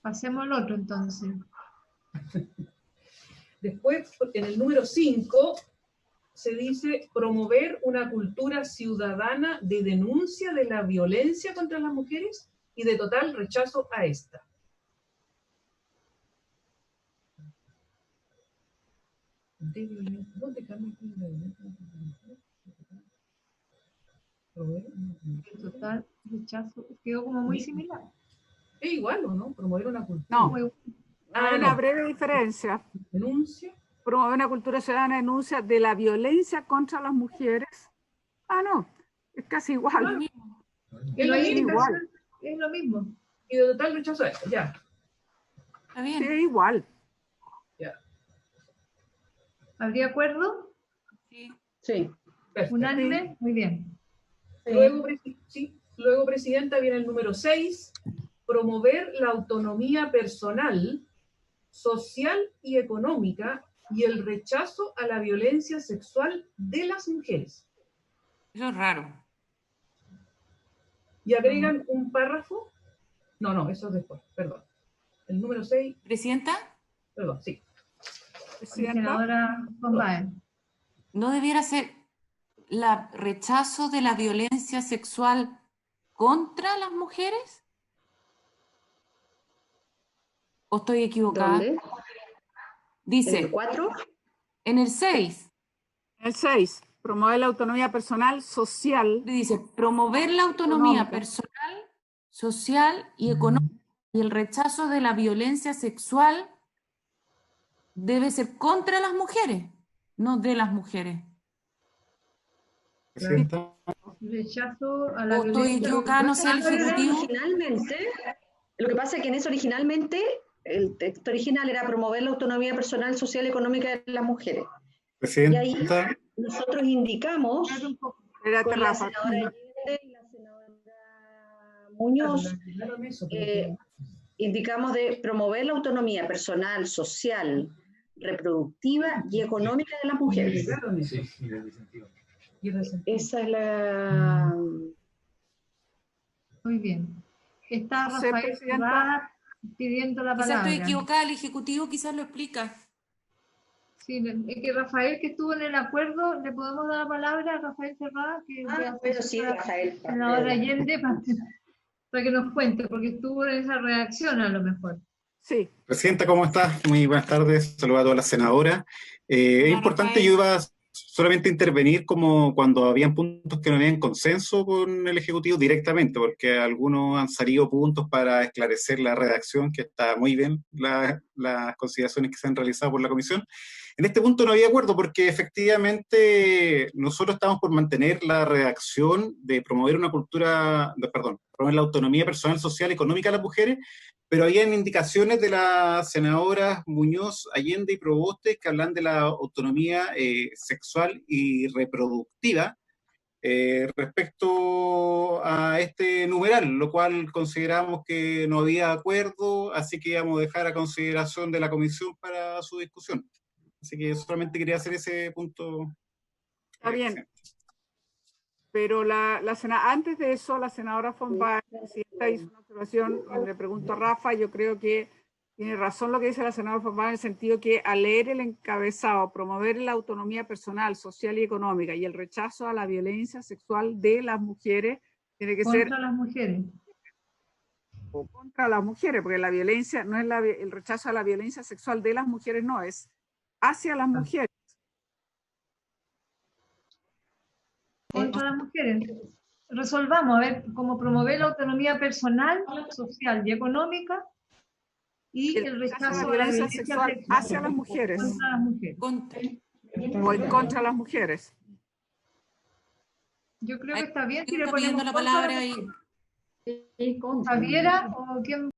Pasemos al otro entonces. Después, en el número 5, se dice promover una cultura ciudadana de denuncia de la violencia contra las mujeres y de total rechazo a esta. ¿Dónde cambia la violencia contra las mujeres? El total rechazo quedó como muy similar. Es igual, ¿o no? Promover una cultura. No, hay una no. breve diferencia. Denuncia. Promover una cultura ciudadana de denuncia de la violencia contra las mujeres. Ah, no, es casi igual. Es lo mismo. Igual. Es lo mismo. Y de total rechazo a esto, ya. Está bien. Sí, igual. Ya. ¿Habría acuerdo? Sí. Sí. Perfecto. ¿Unánime? Muy bien. Luego, Presidenta, viene el número 6, promover la autonomía personal, social y económica y el rechazo a la violencia sexual de las mujeres. Eso es raro. Y agregan un párrafo. No, eso es después, perdón. El número 6. ¿Presidenta? Perdón, sí. Senadora von Baen. ¿No debiera ser la rechazo de la violencia sexual contra las mujeres? ¿O estoy equivocada? ¿Dónde? Dice. ¿En el 4? En el 6. El 6, promover la autonomía personal, social. Dice, promover la autonomía económica. personal, social y económica y el rechazo de la violencia sexual debe ser contra las mujeres, no de las mujeres. Rechazo a la ¿O estoy violencia. equivocada? No sé, el Ejecutivo. Originalmente, lo que pasa es que en eso originalmente, el texto original era promover la autonomía personal, social y económica de las mujeres. Y ahí nosotros indicamos con la senadora Allende y la senadora Muñoz, indicamos de promover la autonomía personal, social, reproductiva y económica de las mujeres. Esa es la... Muy bien. Está Sí, Rafael Presidenta. Serrada pidiendo la Quizás palabra. estoy equivocada, el Ejecutivo quizás lo explica. Sí, es que Rafael, que estuvo en el acuerdo, ¿le podemos dar la palabra a Rafael Serrada? Que pero sí, Rafael. Senadora Allende, para que nos cuente, porque estuvo en esa redacción a lo mejor. Sí. Presidenta, ¿cómo estás? Muy buenas tardes. Saludos a todas las senadoras. Es importante, Rafael. yo iba solamente a intervenir como cuando habían puntos que no habían consenso con el Ejecutivo directamente, porque algunos han salido puntos para esclarecer la redacción, que está muy bien, las consideraciones que se han realizado por la Comisión. En este punto no había acuerdo porque efectivamente nosotros estamos por mantener la redacción de promover una cultura, promover la autonomía personal, social y económica de las mujeres, pero habían indicaciones de las senadoras Muñoz, Allende y Proboste que hablan de la autonomía sexual y reproductiva respecto a este numeral, lo cual consideramos que no había acuerdo, así que íbamos a dejar a consideración de la comisión para su discusión. Así que solamente quería hacer ese punto. Está bien. Pero antes de eso, la senadora Fontbay, presidenta, hizo una observación, le pregunto a Rafa, yo creo que tiene razón lo que dice la senadora Fontbay en el sentido que al leer el encabezado, promover la autonomía personal, social y económica y el rechazo a la violencia sexual de las mujeres, tiene que ser... Contra las mujeres. O contra las mujeres, porque la violencia no es el rechazo a la violencia sexual de las mujeres, no, es hacia las mujeres. Contra las mujeres. Resolvamos, a ver, cómo promover la autonomía personal, social y económica y el rechazo a la violencia sexual hacia las mujeres. Contra las mujeres. O en contra de las mujeres. Yo creo que está bien si le Está ponemos pidiendo la palabra ahí. Javiera o quién.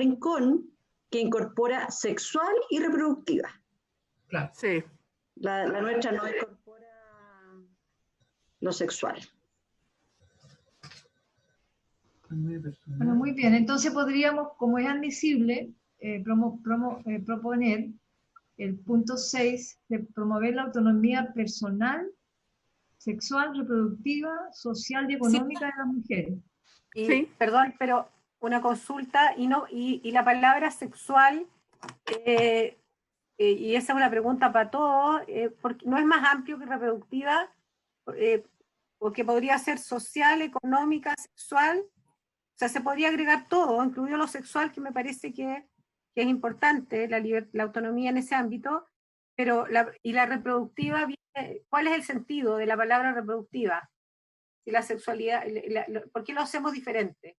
Rincón, que incorpora sexual y reproductiva. Claro. Sí. La nuestra no incorpora lo sexual. Bueno, muy bien. Entonces podríamos, como es admisible, proponer el punto 6 de promover la autonomía personal, sexual, reproductiva, social y económica de las mujeres. Y, Sí. perdón, pero una consulta, y la palabra sexual, y esa es una pregunta para todos, porque no es más amplio que reproductiva, porque podría ser social, económica, sexual, o sea, se podría agregar todo, incluido lo sexual, que me parece que es importante, la autonomía en ese ámbito, pero la reproductiva, ¿cuál es el sentido de la palabra reproductiva? Si la sexualidad, ¿por qué lo hacemos diferente?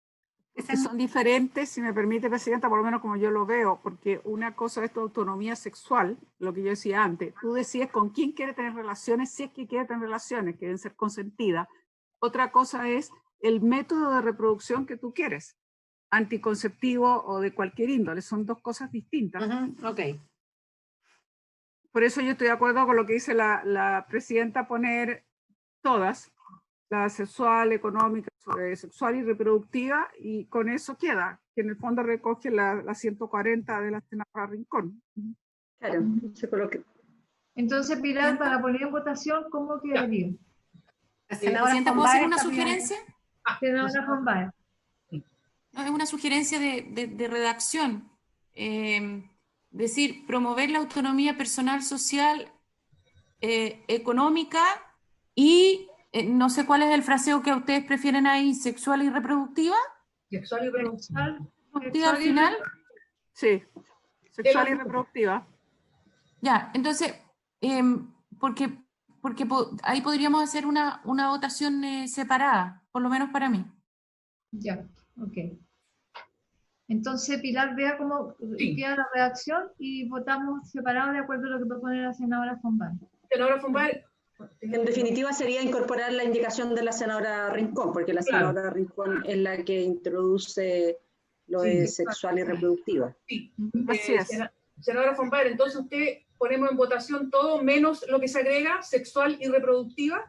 Que son diferentes, si me permite, Presidenta, por lo menos como yo lo veo, porque una cosa es tu autonomía sexual, lo que yo decía antes, tú decides con quién quieres tener relaciones, si es que quieres tener relaciones, que deben ser consentidas. Otra cosa es el método de reproducción que tú quieres, anticonceptivo o de cualquier índole, son dos cosas distintas. Ok. Por eso yo estoy de acuerdo con lo que dice la Presidenta, poner todas, la sexual, económica, sexual y reproductiva, y con eso queda, que en el fondo recoge la 140 de la senadora Rincón. Claro, se coloca. Entonces, Pilar, para poner en votación, ¿cómo quedaría? Presidenta, ¿puedo hacer una sugerencia? Senadora von Baer. No, es una sugerencia de redacción. Decir, promover la autonomía personal, social, económica y no sé cuál es el fraseo que ustedes prefieren ahí, sexual y reproductiva. Sexual y reproductiva. ¿Reproductiva al final? Sí, sexual y reproductiva. Ya, entonces, porque ahí podríamos hacer una votación separada, por lo menos para mí. Ya, ok. Entonces, Pilar, vea cómo queda la redacción y votamos separados de acuerdo a lo que propone la senadora von Baer. Senadora von Baer. En definitiva sería incorporar la indicación de la senadora Rincón, porque la senadora Rincón es la que introduce lo de sexual y reproductiva. Sí. Así es. Senadora von Baer, entonces usted ponemos en votación todo menos lo que se agrega, sexual y reproductiva.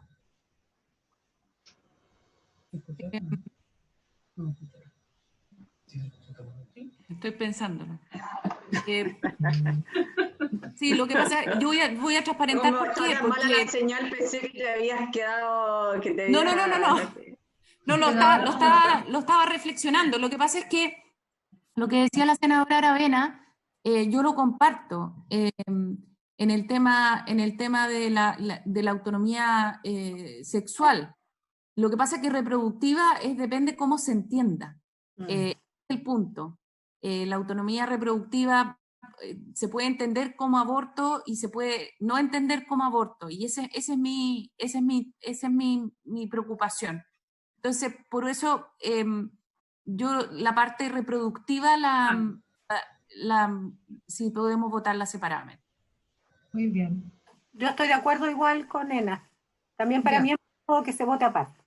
Estoy pensándolo. Sí, lo que pasa, yo voy a transparentar por qué. Porque la señal, pensé que te habías quedado... Que te no. No, lo estaba reflexionando. Lo que pasa es que lo que decía la senadora Aravena, yo lo comparto en el tema de la autonomía sexual. Lo que pasa es que reproductiva depende cómo se entienda. Es el punto. La autonomía reproductiva se puede entender como aborto y se puede no entender como aborto, y esa es mi preocupación. Entonces, por eso yo la parte reproductiva sí podemos votarla separadamente. Muy bien. Yo estoy de acuerdo igual con Ena. También para mí es todo que se vote aparte.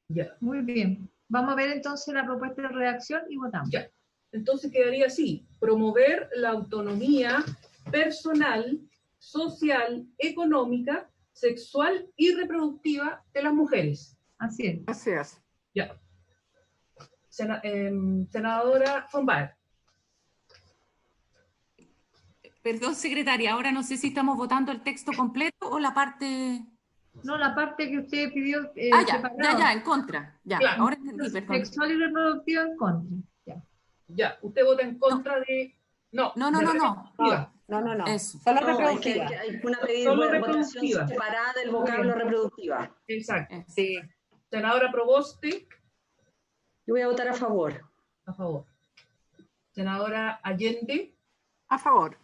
Ya. Muy bien. Vamos a ver entonces la propuesta de redacción y votamos. Ya. Entonces quedaría así: promover la autonomía personal, social, económica, sexual y reproductiva de las mujeres. Así es. Así es. Ya. Senadora von Baer. Perdón, secretaria, ahora no sé si estamos votando el texto completo o la parte... No, la parte que usted pidió ya, en contra. Ya, claro. Ahora entendí, perdón. Sexual y reproductiva en contra. Ya, usted vota en contra de... No. No. Eso. Solo reproductiva. Hay una votación separada del vocablo reproductiva. Exacto. Sí. Senadora Proboste. Yo voy a votar a favor. A favor. Senadora Allende. A favor.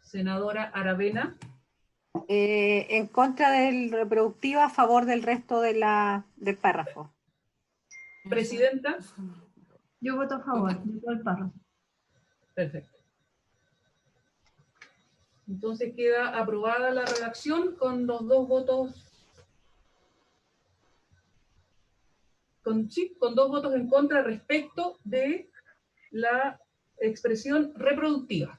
Senadora Aravena. En contra del reproductiva, a favor del resto del párrafo. Presidenta. Yo voto a favor de todo el párrafo. Perfecto. Entonces queda aprobada la redacción con los dos votos. Con dos votos en contra respecto de la expresión reproductiva.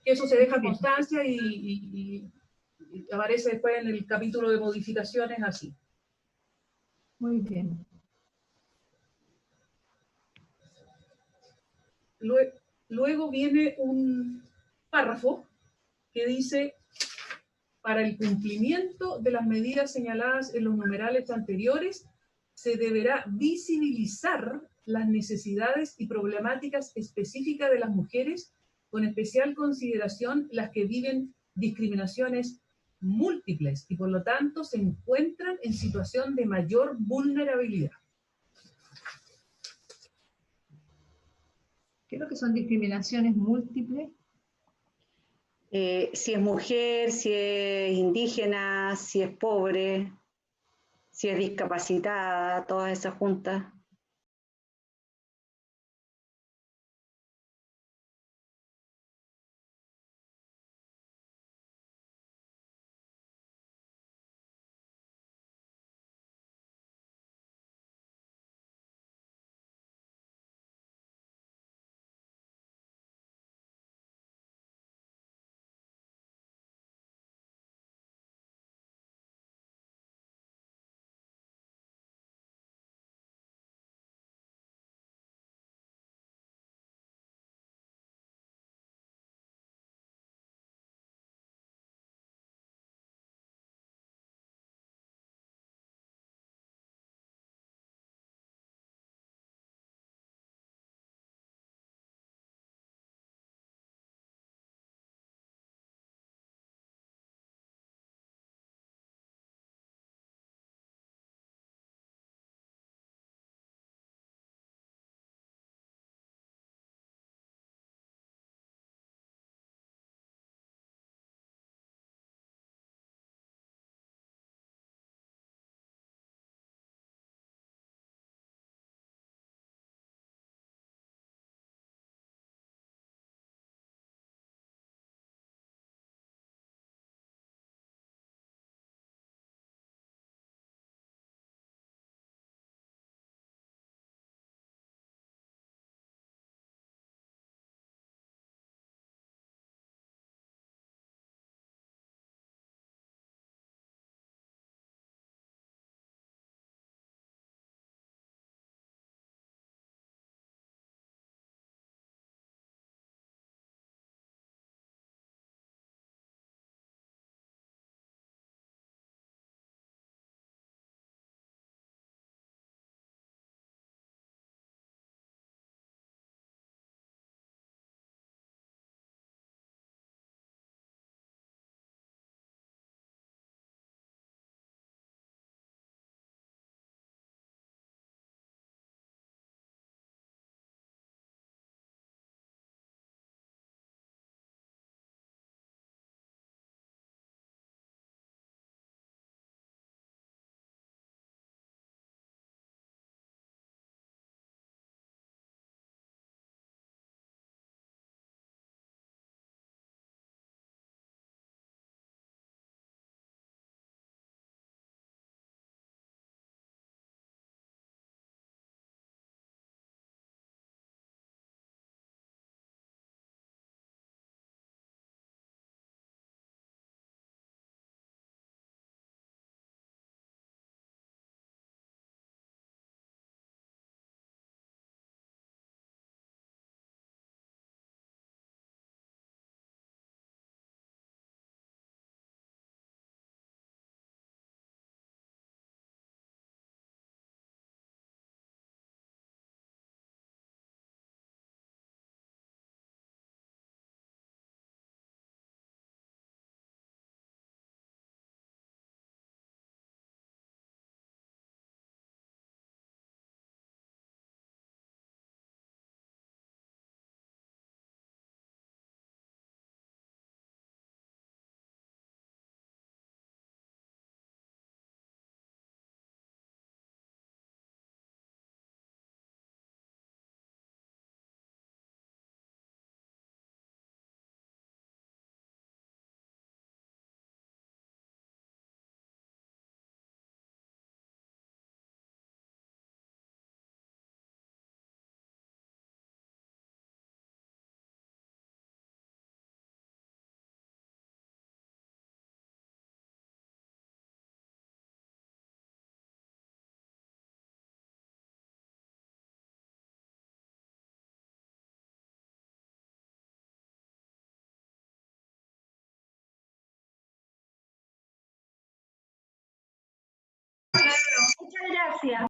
Que eso se deja constancia y aparece después en el capítulo de modificaciones así. Muy bien. Luego viene un párrafo que dice: para el cumplimiento de las medidas señaladas en los numerales anteriores, se deberá visibilizar las necesidades y problemáticas específicas de las mujeres, con especial consideración las que viven discriminaciones múltiples y por lo tanto se encuentran en situación de mayor vulnerabilidad. ¿Qué es lo que son discriminaciones múltiples? Si es mujer, si es indígena, si es pobre, si es discapacitada, todas esas juntas. gracias.